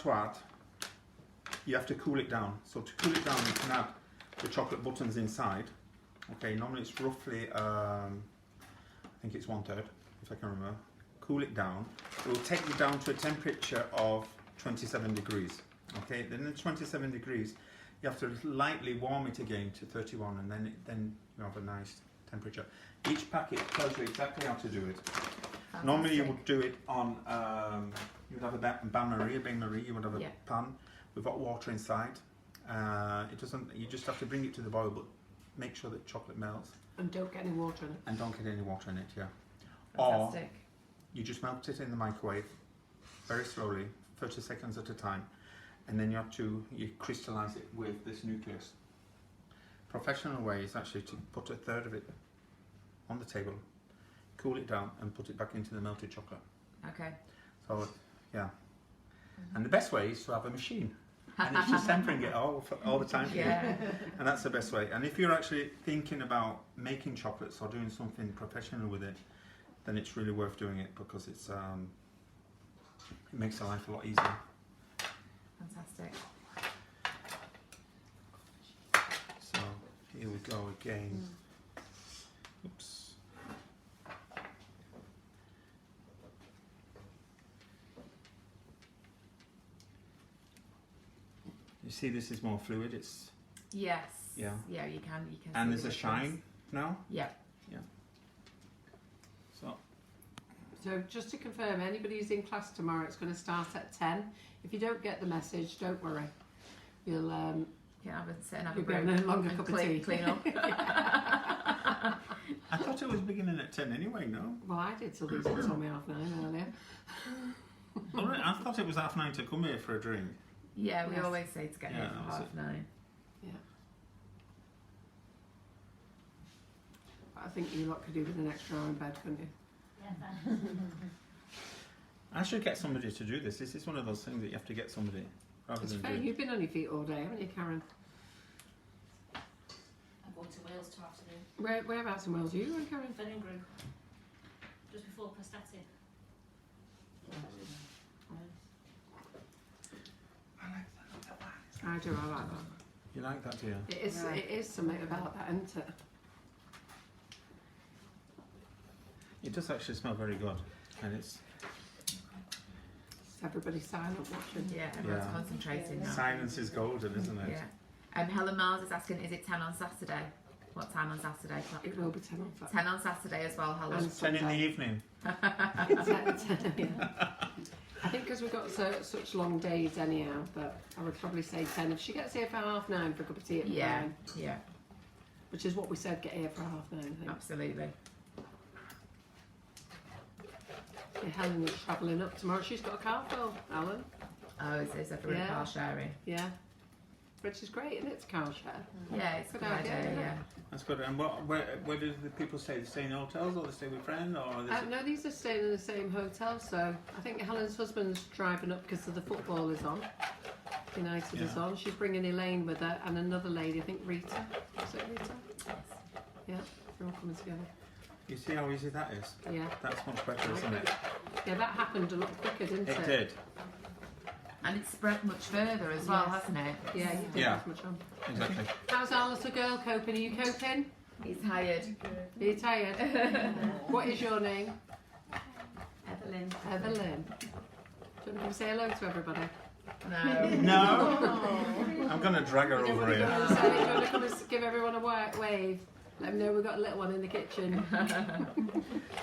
to cool it down. So to cool it down, you can add the chocolate buttons inside. Okay, normally it's roughly, I think it's 1/3, if I can remember. Cool it down. It will take you down to a temperature of 27 degrees. Okay, then at 27 degrees, you have to lightly warm it again to 31, and then you have a nice temperature. Each packet tells you exactly how to do it. Fantastic. Normally you would do it on, you would have a bain-marie, you would have a pan with hot water inside. It doesn't, you just have to bring it to the boil, but make sure that chocolate melts. And don't get any water in it. And don't get any water in it, yeah. Fantastic. Or you just melt it in the microwave very slowly, 30 seconds at a time, and then you crystallize it with this nucleus. Professional way is actually to put a third of it on the table, cool it down, and put it back into the melted chocolate. Okay. So, yeah. And the best way is to have a machine. And it's just tempering it all the time for you. And that's the best way. And if you're actually thinking about making chocolates or doing something professional with it, then it's really worth doing it, because it's it makes the life a lot easier. Fantastic. So here we go again. Oops. You see, this is more fluid. It's Yes. Yeah. Yeah, you can. and see there's the a difference. shine now. Yeah. So So just to confirm, anybody who's in class tomorrow, it's going to start at 10. If you don't get the message, don't worry. You'll Yeah, I would sit and have you'll a be break having a longer and cup of tea. clean up. I thought it was beginning at 10 anyway. No. Well, I did till these told me 9:30 earlier. All right. I thought it was 9:30 to come here for a drink. Yeah, we Yes. always say to get Yeah, here that's for it. 9:30. I think you lot could do with an extra hour in bed, couldn't you? Yeah, fine. I should get somebody to do this. This is one of those things that you have to get somebody rather It's than fair. do. You've been on your feet all day, haven't you, Karen? I'm going to Wales tomorrow afternoon. Whereabouts in Wales are you going, Karen? Venning group. Just before Prestati. I do. I like that. You like that, do you? It is. Yeah. It is something about that, isn't it? It does actually smell very good, and it's Just everybody silent watching. Yeah, everyone's Yeah. concentrating now. silence is golden, isn't it? Yeah. Helen Miles is asking, is it 10 on Saturday? What time on Saturday? It will be 10 on Saturday. 10 on Saturday as well, Helen. And 10 in the Sunday. evening. It's 10, yeah. I think because we've got such long days anyhow, but I would probably say 10. If she gets here for 9:30 for a cup of tea at Yeah, 9, yeah, which is what we said, get here for 9:30, I think. absolutely. Yeah, Helen is travelling up tomorrow. She's got a car full, Helen. Oh, is everyone Yeah. car sharing? Yeah. Which is great, isn't it? It's car share. Yeah, it's a Good good idea, idea, isn't it? yeah. That's good. And where do the people stay? They stay in hotels, or they stay with friends, or No, these are staying in the same hotel, so I think Helen's husband's driving up because the football is on. United is Yeah. on. She's bringing Elaine with her and another lady, I think Rita. Is it Rita? Yeah, they're all coming together. you see how easy that is? Yeah. That's much better, isn't it? Yeah, that happened a lot quicker, didn't it? It did. And it's spread much further as well, Yes. hasn't it? Yeah, you didn't Yeah. have much on. Exactly. How's our little girl coping? Are you coping? He's tired. Are you tired? What is your name? Evelyn. Evelyn. Do you want to come say hello to everybody? No. No. I'm gonna drag her Do you over want to here. come and give everyone a wave? Let them know we've got a little one in the kitchen.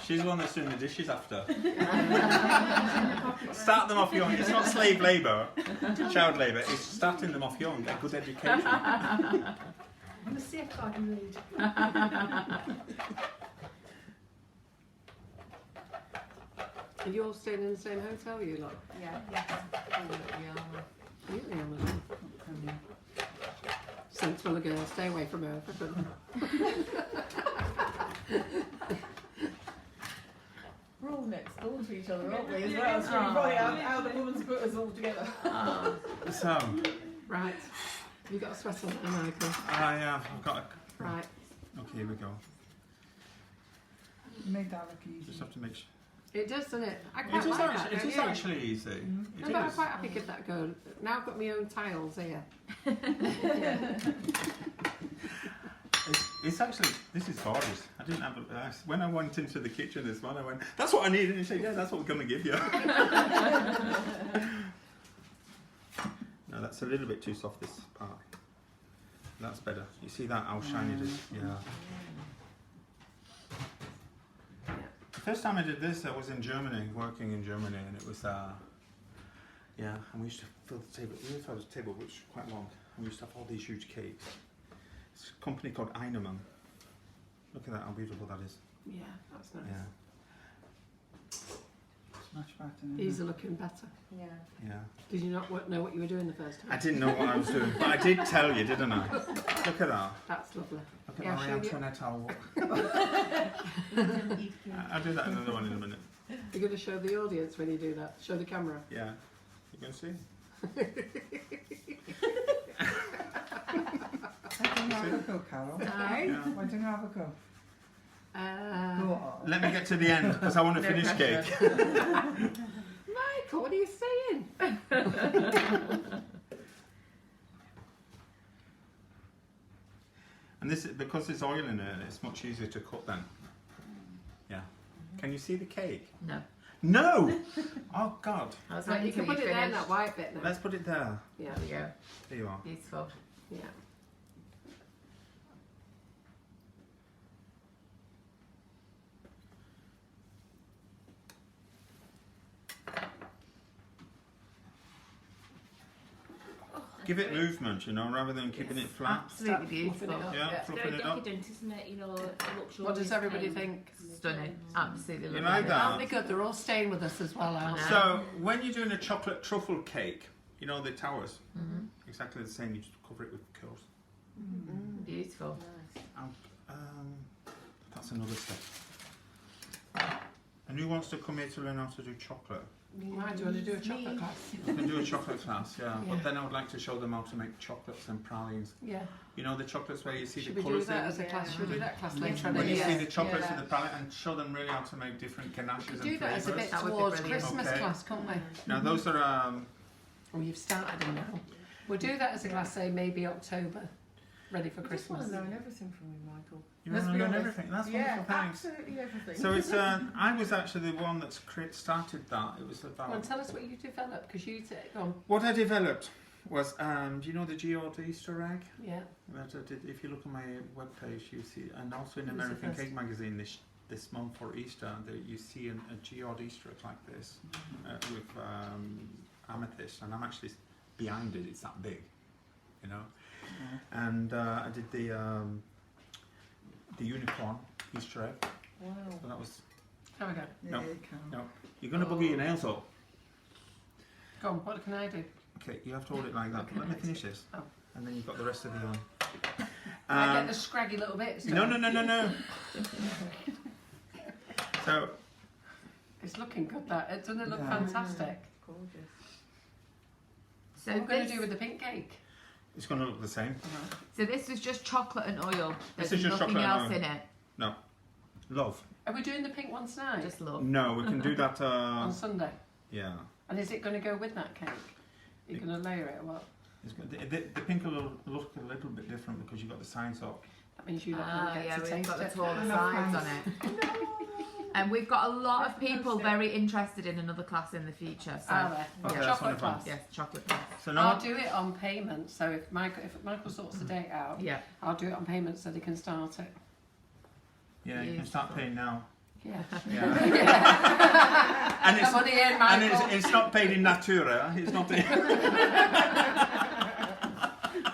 She's the one that's doing the dishes after. Start them off young. It's not slave labour, child labour. It's starting them off young. A good education. I'm going to see if I can read. Are you all staying in the same hotel, you lot? Yeah. Really, Emily? Sensible girl, stay away from her. For good. We're all next door to each other, aren't we, as well? So you're probably how the woman's put us all together. So, Right. You got a sweater on, Michael? I have. I've got a. Right. Okay, here we go. Made that look easy. Just have to make sure. It does, doesn't it? I It quite is like actually, that, it don't is you? actually easy. No, It but I'm is. quite happy to give that go. Now I've got my own tiles here. It's actually, this is gorgeous. I didn't have a, when I went into the kitchen this morning, I went, that's what I need. And he said, yeah, that's what we're going to give you. No, that's a little bit too soft, this part. That's better. You see that? How shiny it is. Yeah. The first time I did this, I was in Germany, working in Germany, and it was, yeah, and we used to fill the table. We used to have a table which was quite long, and we used to have all these huge cakes. It's a company called Einemann. Look at that, how beautiful that is. Yeah, that's nice. Yeah. It's much better. Isn't These it? are looking better. Yeah. Yeah. Did you not know what you were doing the first time? I didn't know what I was doing, but I did tell you, didn't I? Look at that. That's lovely. Look at Yeah, Marie show you. Antoinette. I'll do that another one in a minute. You're going to show the audience when you do that. Show the camera. Yeah. You can see. Why don't you have a go, Carol? Aye. Yeah. Why don't you have a go? Go on. Let me get to the end because I want to finish cake. Michael, what are you saying? And this is because there's oil in it, it's much easier to cut then. Yeah. Can you see the cake? No. No! Oh God. I was Right, waiting you can till put it there in finished. that white bit now. Let's put it there. Yeah, There we go. There you are. Beautiful. yeah. Give it movement, you know, rather than keeping it flat. Absolutely Start beautiful. fluffing it up. Yeah, Yeah. fluffing Very it up. decadent, isn't it? You know, luxurious. What does everybody cake. think? Stunning. Absolutely You lovely. like that? Aren't they good? They're all staying with us as well, aren't they? So, when you're doing a chocolate truffle cake, you know the towers? Mhm. Exactly the same, you just cover it with curls. Beautiful. Nice. That's another step. And who wants to come here to learn how to do chocolate? Why do you want to do a chocolate class? We can do a chocolate class, yeah. Yeah. But then I would like to show them how to make chocolates and pralines. Yeah. You know the chocolates where you see Should the we do colours that in? as a class? Should we do that class Yeah. later on? When you Yeah. see the chocolates Yeah. in the palette and show them really how to make different ganaches We and could do that as a flavours. bit That would be towards brilliant. Christmas Okay. class, can't we? Now those are, Oh, you've started them now. We'll do that as a class, say maybe October, ready for I just want Christmas. to learn everything from you, Michael. you Let's want to be learn honest. everything. That's Yeah, wonderful, thanks. absolutely everything. So it's, I was actually the one that started that. It was Come on, about, tell us what you developed, because you take on. what I developed was, do you know the Geode Easter egg? Yeah. That I did, if you look on my webpage, you see, and also in It was the American first- Cake Magazine this month for Easter, you see a geode Easter egg like this with amethyst, and I'm actually behind it. It's that big, you know. And I did the unicorn Easter egg. Wow. So that was. Have a go. No. Yeah, you can. No, you're gonna bugger your nails up. Go on, what can I do? Okay, you have to hold it like that. Okay, Let me right. finish this, Oh. and then you've got the rest of the. I get the scraggy little bits. No, don't no, I? no, no, no. So. It's looking good, that. Doesn't it look Yeah. fantastic? Gorgeous. So What are we going this, to do with the pink cake? It's going to look the same. so this is just chocolate and oil. This There's is just nothing chocolate and else oil. in it. No. Love. Are we doing the pink one tonight? Just love. No, we can do that. On Sunday? Yeah. And is it going to go with that cake? You're going to layer it or what? It's good. The pink will look a little bit different because you've got the sides up. That means you don't Ah, get yeah, to we've taste got the it. taller No sides on thanks. it. And we've got a lot of That's people fantastic. very interested in another class in the future. So Are there? Okay, Yeah. that's Chocolate wonderful. class. yes, chocolate class. So now, I'll do it on payment. So if Michael sorts the date out, Yeah. I'll do it on payment so they can start it. yeah, you can start paying now. Yeah. Yeah. and Come on in, and Michael. it's not paid in natura. It's not.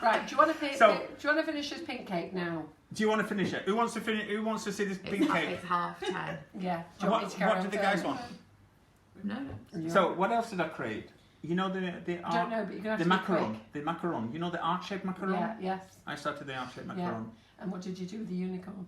Right. Do you want to do So- you want to finish this pink cake now? Do you want to finish it? Who wants to finish? Who wants to see this pink cake? It's 10:30. Yeah. Do you want me to carry What on did the filming? guys want? No, no. You So what else did I create? You know the I don't know, but you're going to have the to be macaron. quick. The macaron. You know the heart-shaped macaron. Yeah. Yes. I started the heart-shaped Yeah. macaron. And what did you do with the unicorn?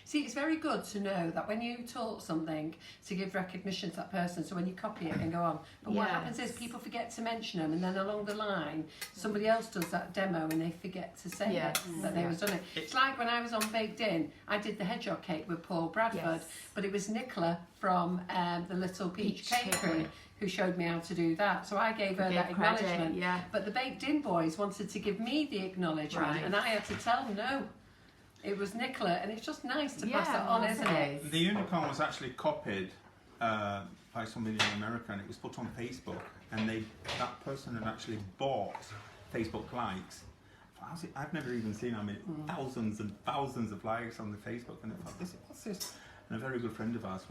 See, it's very good to know that when you taught something to give recognition to that person, so when you copy it and go on. But what Yes. happens is people forget to mention them, and then along the line, somebody else does that demo and they forget to say Yes. that they was done it. It's like when I was on Baked In, I did the hedgehog cake with Paul Bradford, Yes. but it was Nicola from the Little Peach Cakery who showed me how to do that. So I gave her Give that credit, acknowledgement. yeah. But the Baked In boys wanted to give me the acknowledgement, Right. and I had to tell them no. It was Nicola, and it's just nice to pass Yeah, that on, yes, isn't it? The unicorn was actually copied by somebody in America, and it was put on Facebook. And that person had actually bought Facebook likes I've never even seen, thousands and thousands of likes on the Facebook, and I thought, what's this? And a very good friend of ours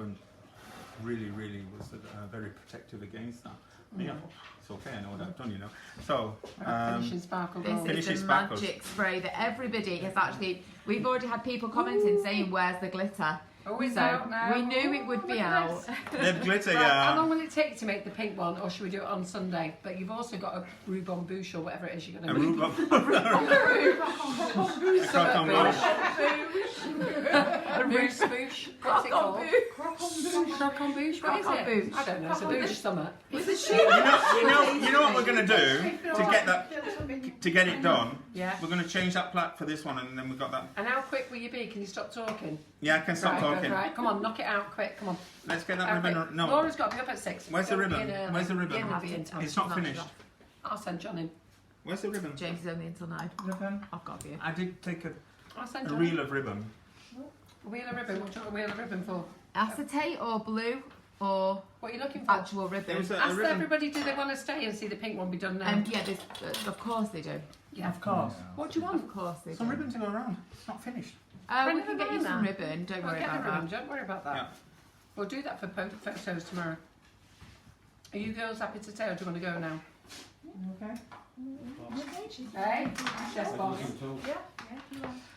really was very protective against that. Yeah, it's okay, I know what I've done, So, finishing sparkle gold. This is the magic spray that everybody has actually. We've already had people commenting saying, "Where's the glitter?" Oh, it's so out now. we knew it would be out. They've glitter, Right, yeah. how long will it take to make the pink one, or should we do it on Sunday? But you've also got a Rhubarb bouche or whatever it is you're going to make. A Rhubarb bouche. What's it called? Croc on bouche. What is it? I don't know. It's a bouche summer. With a shoe. You know what we're going to do to get it done? Yeah. We're going to change that plaque for this one, and then we've got that. And how quick will you be? Can you stop talking? Yeah, I can stop talking. Right, come on, knock it out quick. Come on. Let's get that ribbon. No. Laura's got to be up at 6. Where's the ribbon? Where's the ribbon? Ian will be in time. It's not finished. I'll send John in. Where's the ribbon? James is only until 9. Ribbon. I've got you. I did take I'll send a John reel of ribbon. A wheel of ribbon. What do you want a wheel of ribbon for? Acetate or blue or What are you looking for? actual ribbon? It was a Ask ribbon. everybody, do they want to stay and see the pink one be done now? Yeah, of course they do. Yeah. Of course. What do you want? Of course they Some do. ribbon to go around. It's not finished. We Bring can it get you around some now. ribbon. Don't We'll worry get the about ribbon. that. Don't worry about that. Yeah. We'll do that for photos tomorrow. Are you girls happy to stay, or do you want to go now? Okay. Hey, yes, boss.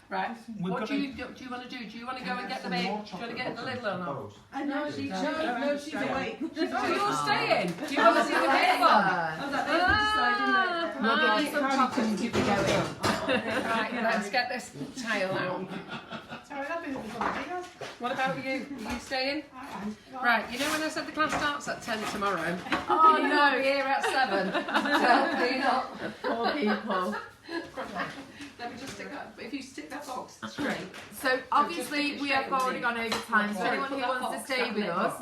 Right. We've What got do you want to do? Do you want to go and get the baby? Do you want to get the little or not? No, she's awake. Oh, you're staying. Do you want to see the big one? We'll get you some chocolate to be going. Right, let's get this tile out. What about you? Are you staying? Right, you know when I said the class starts at 10 tomorrow? Oh You no! be here at 7. So clean up. Poor people. Let me just stick that. If you stick that box straight. So obviously we have already gone over time. So anyone who wants to stay with us,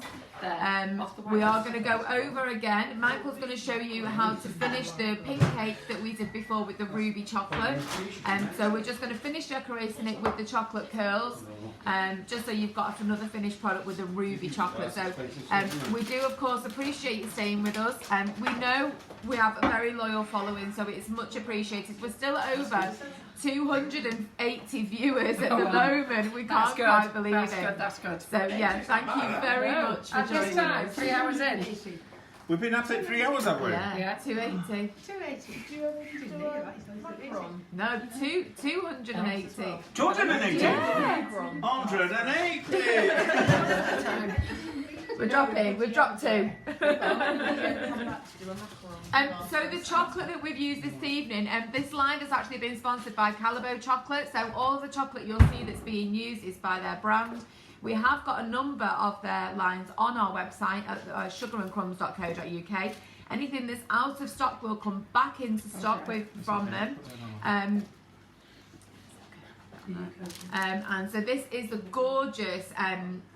we are going to go over again. Michael's going to show you how to finish the pink cake that we did before with the ruby chocolate. So we're just going to finish decorating it with the chocolate curls, just so you've got another finished product with the ruby chocolate. So we do of course appreciate you staying with us. We know we have a very loyal following, so it is much appreciated. We're still over 280 viewers at the moment. We can't quite believe it. That's good. So yeah, thank you very much for At this joining time, us. 3 hours in. We've been at it 3 hours, have we? Yeah, 280. No, 280. 280. Yeah. 180. We've dropped 2. So the chocolate that we've used this evening, this line has actually been sponsored by Callebaut chocolate. So all of the chocolate you'll see that's being used is by their brand. We have got a number of their lines on our website at sugarandcrumbs.co.uk. Anything that's out of stock will come back into stock from them. And so this is the gorgeous,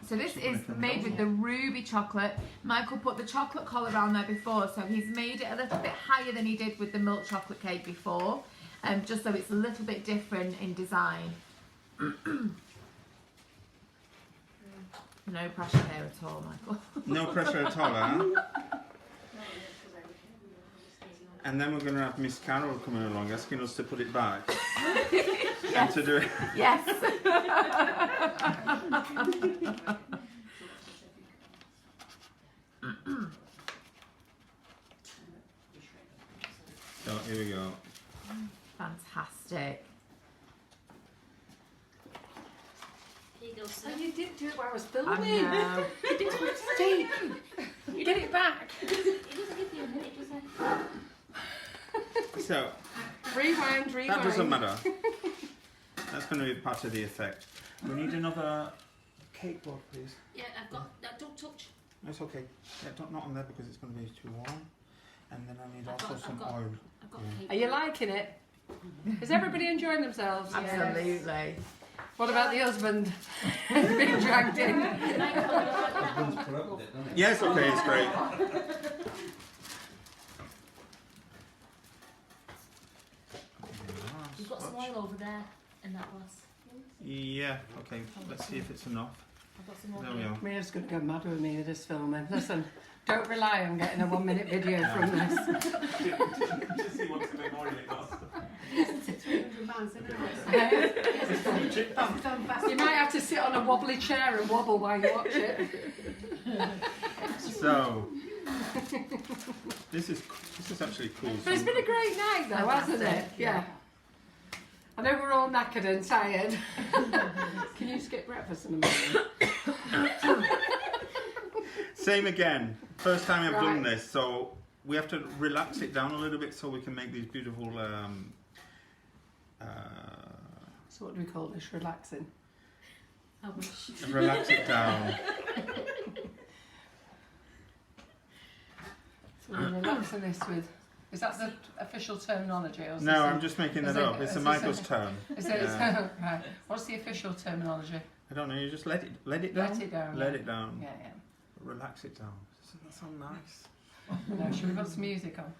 so this is made with the ruby chocolate. Michael put the chocolate collar around there before, so he's made it a little bit higher than he did with the milk chocolate cake before, just so it's a little bit different in design. No pressure here at all, Michael. No pressure at all, huh? And then we're going to have Miss Carol coming along asking us to put it back. Yes. And to do it. Yes. So here we go. Fantastic. Here you go, sir. You didn't do it while I was I filming. know. Steve, you get it back. It doesn't give you a minute, does it? So Rewind. that doesn't matter. That's going to be part of the effect. We need another cake board, please. Yeah, I've got that. Don't touch. That's okay. Yeah, not on there because it's going to be too warm. And then I need I've also got- some I've got- oil. I've got Yeah. cake. Are you liking it? Is everybody enjoying themselves? Absolutely. What about the husband? Being dragged in. Yes, okay, it's great. You've got some oil over there in that glass. Yeah, okay. Let's see if it's enough. I've got some more. There we are. Mia's going to go mad with me with this filming. Listen, don't rely on getting a 1 minute video from this. Just see what's a bit more in it. You might have to sit on a wobbly chair and wobble while you watch it. So, this is actually cool. But it's been a great night though, hasn't it? Yeah. I know we're all knackered and tired. Can you skip breakfast in a moment? Same again. First time I've done this, so we have to relax it down a little bit so we can make these beautiful. So what do we call this? Relaxing. I wish. Relax it down. So we're relaxing this with. Is that the official terminology? Or is No, this I'm just making that up. It's a Michael's term. Is it? Yeah. Right. What's the official terminology? I don't know. You just let it down. Let it down. Let it down. Yeah, Relax it down. Doesn't that sound nice? yeah. No, should we put some music on?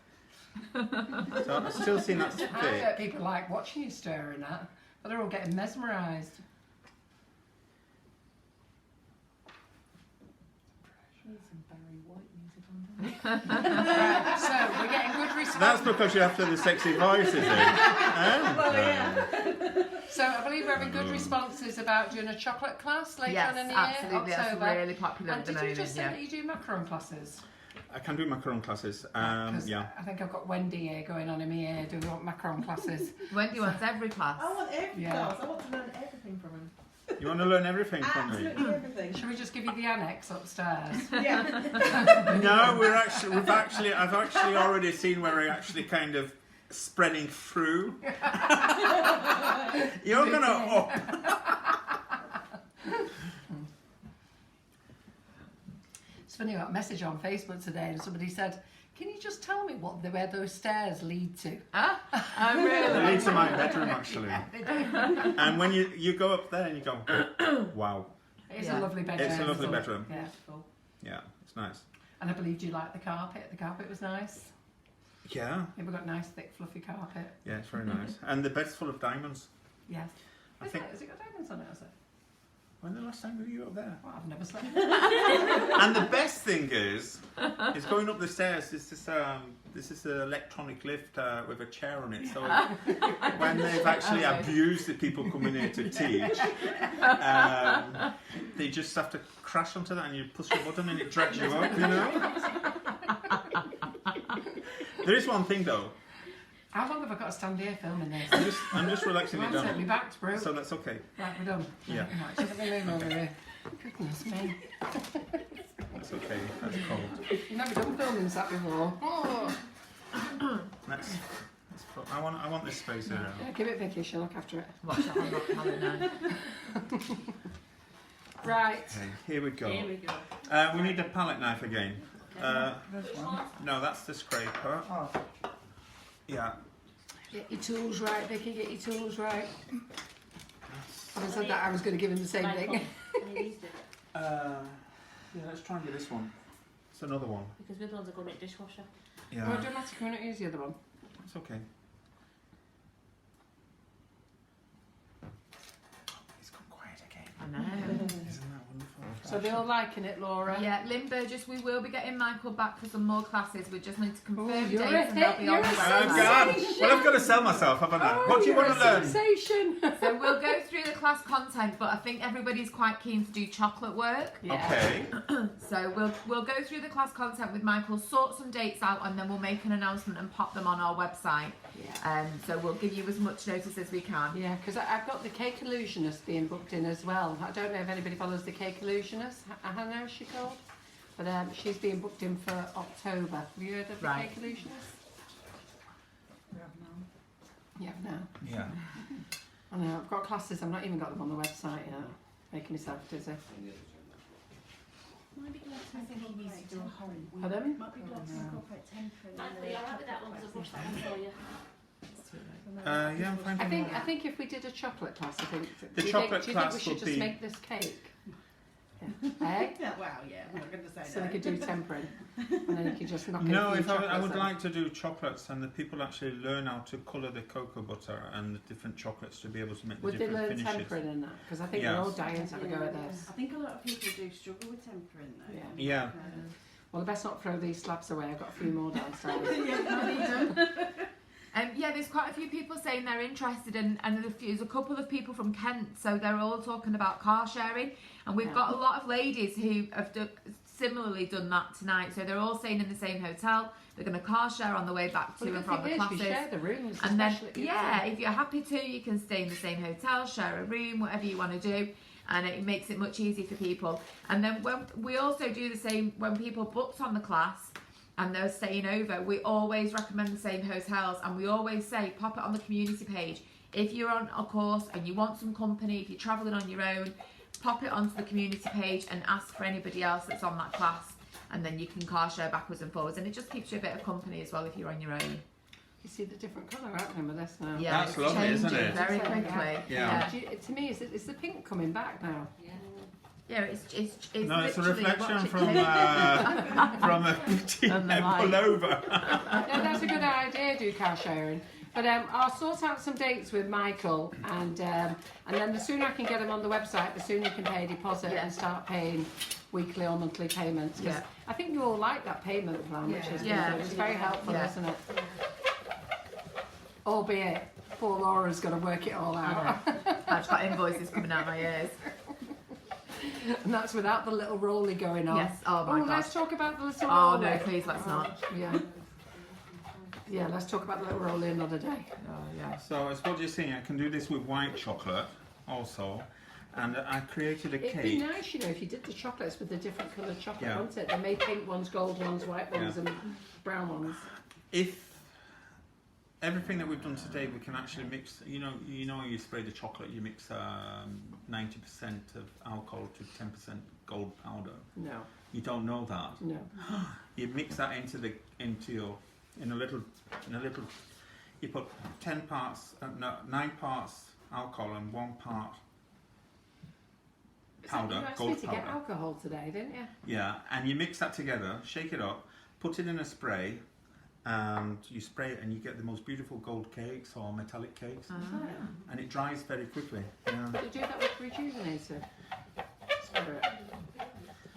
So I still think that's I thick. bet people like watching you stirring that, but they're all getting mesmerised. Right, so we're getting good response. That's because you have to have the sexy voice, is it? Well, yeah. So I believe we're having good responses about doing a chocolate class later Yes, on in the absolutely. year, October. That's really popular And at the did you moment. just say Yeah. that you do macaron classes? I can do macaron classes. 'Cause Yeah. I think I've got Wendy here going on in my ear. Do we want macaron classes? Wendy wants every class. I want every Yeah. class. I want to learn everything from him. You want to learn everything from me? Absolutely everything. Should we just give you the annex upstairs? Yeah. No, I've actually already seen where we're actually kind of spreading through. You're gonna. It's funny, I got a message on Facebook today and somebody said, can you just tell me where those stairs lead to? Oh, It really? leads to my bedroom actually. They do. And when you go up there and you go, wow, It's Yeah. a lovely bedroom. it's a lovely bedroom. Yeah. Yeah, it's nice. And I believed you liked the carpet. The carpet was nice. Yeah, Yeah, we've got nice, thick, fluffy carpet. yeah, it's very nice. And the bed's full of diamonds. Yes. I Has think. it got diamonds on it, has it? When the last time were you up there? Well, I've never slept. And the best thing is going up the stairs. This is an electronic lift with a chair on it. So when they've actually abused the people coming here to teach, they just have to crash onto that, and you push the button and it drags you up. You know. There is one thing though. How long have I got to stand here filming this? I'm just relaxing it Well, my down, back's broke. so that's okay. Right, we're done. Yeah. Right, so let me move over here. Goodness me. That's okay. That's cold. You've never done filming that before. Oh. Let's I want this space here. Yeah, give it Vicky, she'll look after it. Watch that on Rock Palette now. Right. Okay, here we go. Here we go. We need a palette knife again. This one. No, that's the scraper. Oh, Yeah. Get your tools right, Vicky, get your tools right. If I said that, I was going to give him the same Michael, thing. any of these did it? Yeah, let's try and get this one. It's another one. Because the other ones are going in the dishwasher. Yeah. Well, dramatic, why not use the other one? It's okay. It's gone quiet again. I know. Isn't that wonderful? So they're all liking it, Laura? Yeah, Lynn Burgess, we will be getting Michael back for some more classes. We just need to confirm Oh, dates you're a and they'll hit, be on you're the a Oh website. God! Well, I've got to sell myself, haven't I? What do you want to learn? Sensation. So we'll go through the class content, but I think everybody's quite keen to do chocolate work. Okay. So we'll go through the class content with Michael, sort some dates out, and then we'll make an announcement and pop them on our website. Yeah. So we'll give you as much notice as we can. Yeah, because I've got the Cake Illusionist being booked in as well. I don't know if anybody follows the Cake Illusionist. Hannah, is she called? But she's being booked in for October. Have you heard of the Right. Cake Illusionist? we have now. Yeah, no. Yeah. I know, I've got classes, I've not even got them on the website yet. Making myself dizzy. Might be glad to think he needs to do a whole. Pardon? Might be glad to incorporate temporary. Might be alright with that one because I've washed that one for you. Yeah, I'm fine. I think if we did a chocolate class, I think The do you chocolate think class we should would just be- make this cake? Yeah. Eh? Yeah, well, yeah, I'm not going to say So no. we could do tempering, and then you could just knock in No, a few if I chocolates would in. like to do chocolates and the people actually learn how to colour the cocoa butter and the different chocolates to be able to make the Would they different learn finishes. tempering in that? Because I think we're all Yes. dying to have a go at this. I think a lot of people do struggle with tempering though. Yeah. Yeah. Well, I best not throw these slabs away. I've got a few more downstairs. Yeah, I need them. Yeah, there's quite a few people saying they're interested, and there's a couple of people from Kent, so they're all talking about car sharing, and we've got a lot of ladies who have similarly done that tonight. So they're all staying in the same hotel. They're going to car share on the way back to and from the classes. You share the rooms, and then especially. if you're happy to, you can stay in the same hotel, share a room, whatever you want to do. And it makes it much easier for people. And then when we also do the same when people booked on the class and they're staying over, we always recommend the same hotels, and we always say pop it on the community page. If you're on a course and you want some company, if you're travelling on your own, pop it onto the community page and ask for anybody else that's on that class, and then you can car share backwards and forwards, and it just keeps you a bit of company as well if you're on your own. You see the different colour outline with this now. Yeah, that's lovely, isn't it? Very quickly. Yeah. To me, is the pink coming back now? Yeah, it's No, it's a literally reflection watch it from change. from a pullover. No, that's a good idea, do car sharing. But I'll sort out some dates with Michael, and then the sooner I can get them on the website, the sooner you can pay a deposit and start paying weekly or monthly payments. 'Cause I think you all like that payment plan, which is good. It's very helpful, isn't it? Albeit, poor Laura's got to work it all out. I've got invoices coming out my ears. And that's without the little rolly going on. Yes, oh my God. Let's talk about the little Oh rolly. no, please let's not. Yeah, let's talk about the little rolly another day. Oh yeah. So as what you're seeing, I can do this with white chocolate also, and I created a It'd be cake. nice, you know, if you did the chocolates with the different coloured chocolate, Yeah. wouldn't it? They made pink ones, gold ones, white ones, and brown ones. If everything that we've done today, we can actually mix. You know, you spray the chocolate, you mix 90% of alcohol to 10% gold powder. No, You don't know that. no. You mix that into your in a little. You put 9 parts alcohol and 1 part powder, You asked gold me to get powder. alcohol today, didn't you? Yeah, and you mix that together, shake it up, put it in a spray, and you spray it, and you get the most beautiful gold cakes or metallic cakes, and it dries very quickly. Yeah. You do that with rejuvenator. Spirit.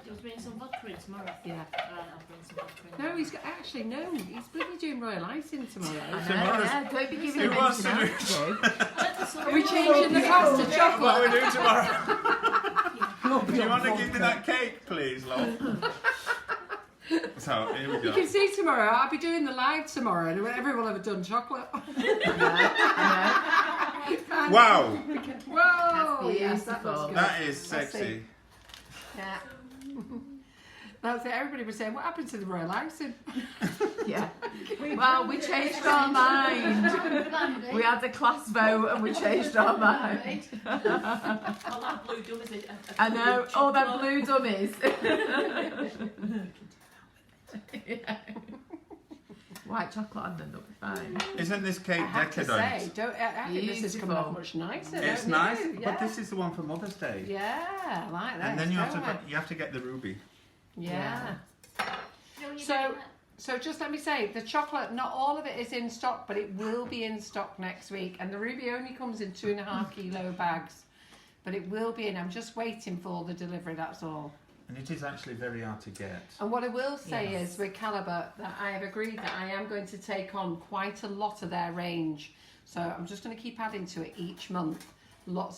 Do you bring some vodka in tomorrow? Yeah. Right, I'll bring some vodka in. No, he's got, actually no. He's bloody doing royal icing tomorrow. Don't be giving Who him wants anything to else do? to do. Are we changing the class to What chocolate? are we doing tomorrow? Do you want to give me that cake, please, love? So here we You go. can see tomorrow. I'll be doing the live tomorrow, and everyone will have done chocolate. Wow, Whoa! That's Yes, that looks beautiful. good. that is sexy. Yeah. That's it. Everybody was saying, what happened to the royal icing? Yeah. Well, we changed our mind. We had a class vote and we changed our mind. Oh, that blue gum is it? I know. Oh, them blue dummies. Yeah. White chocolate on them, they'll be fine. Isn't this cake I have to say, decadent? I think this is coming off Beautiful. much nicer. It's don't nice, you? but this is the one for Mother's Day. Yeah, I like that. And then you have to get the ruby. Yeah. You know when you're So- doing that? So just let me say, the chocolate, not all of it is in stock, but it will be in stock next week. And the ruby only comes in 2.5 kilo bags, but it will be in. I'm just waiting for the delivery. That's all. And it is actually very hard to get. And what I will say Yes. is with Callebaut that I have agreed that I am going to take on quite a lot of their range. So I'm just going to keep adding to it each month. Lots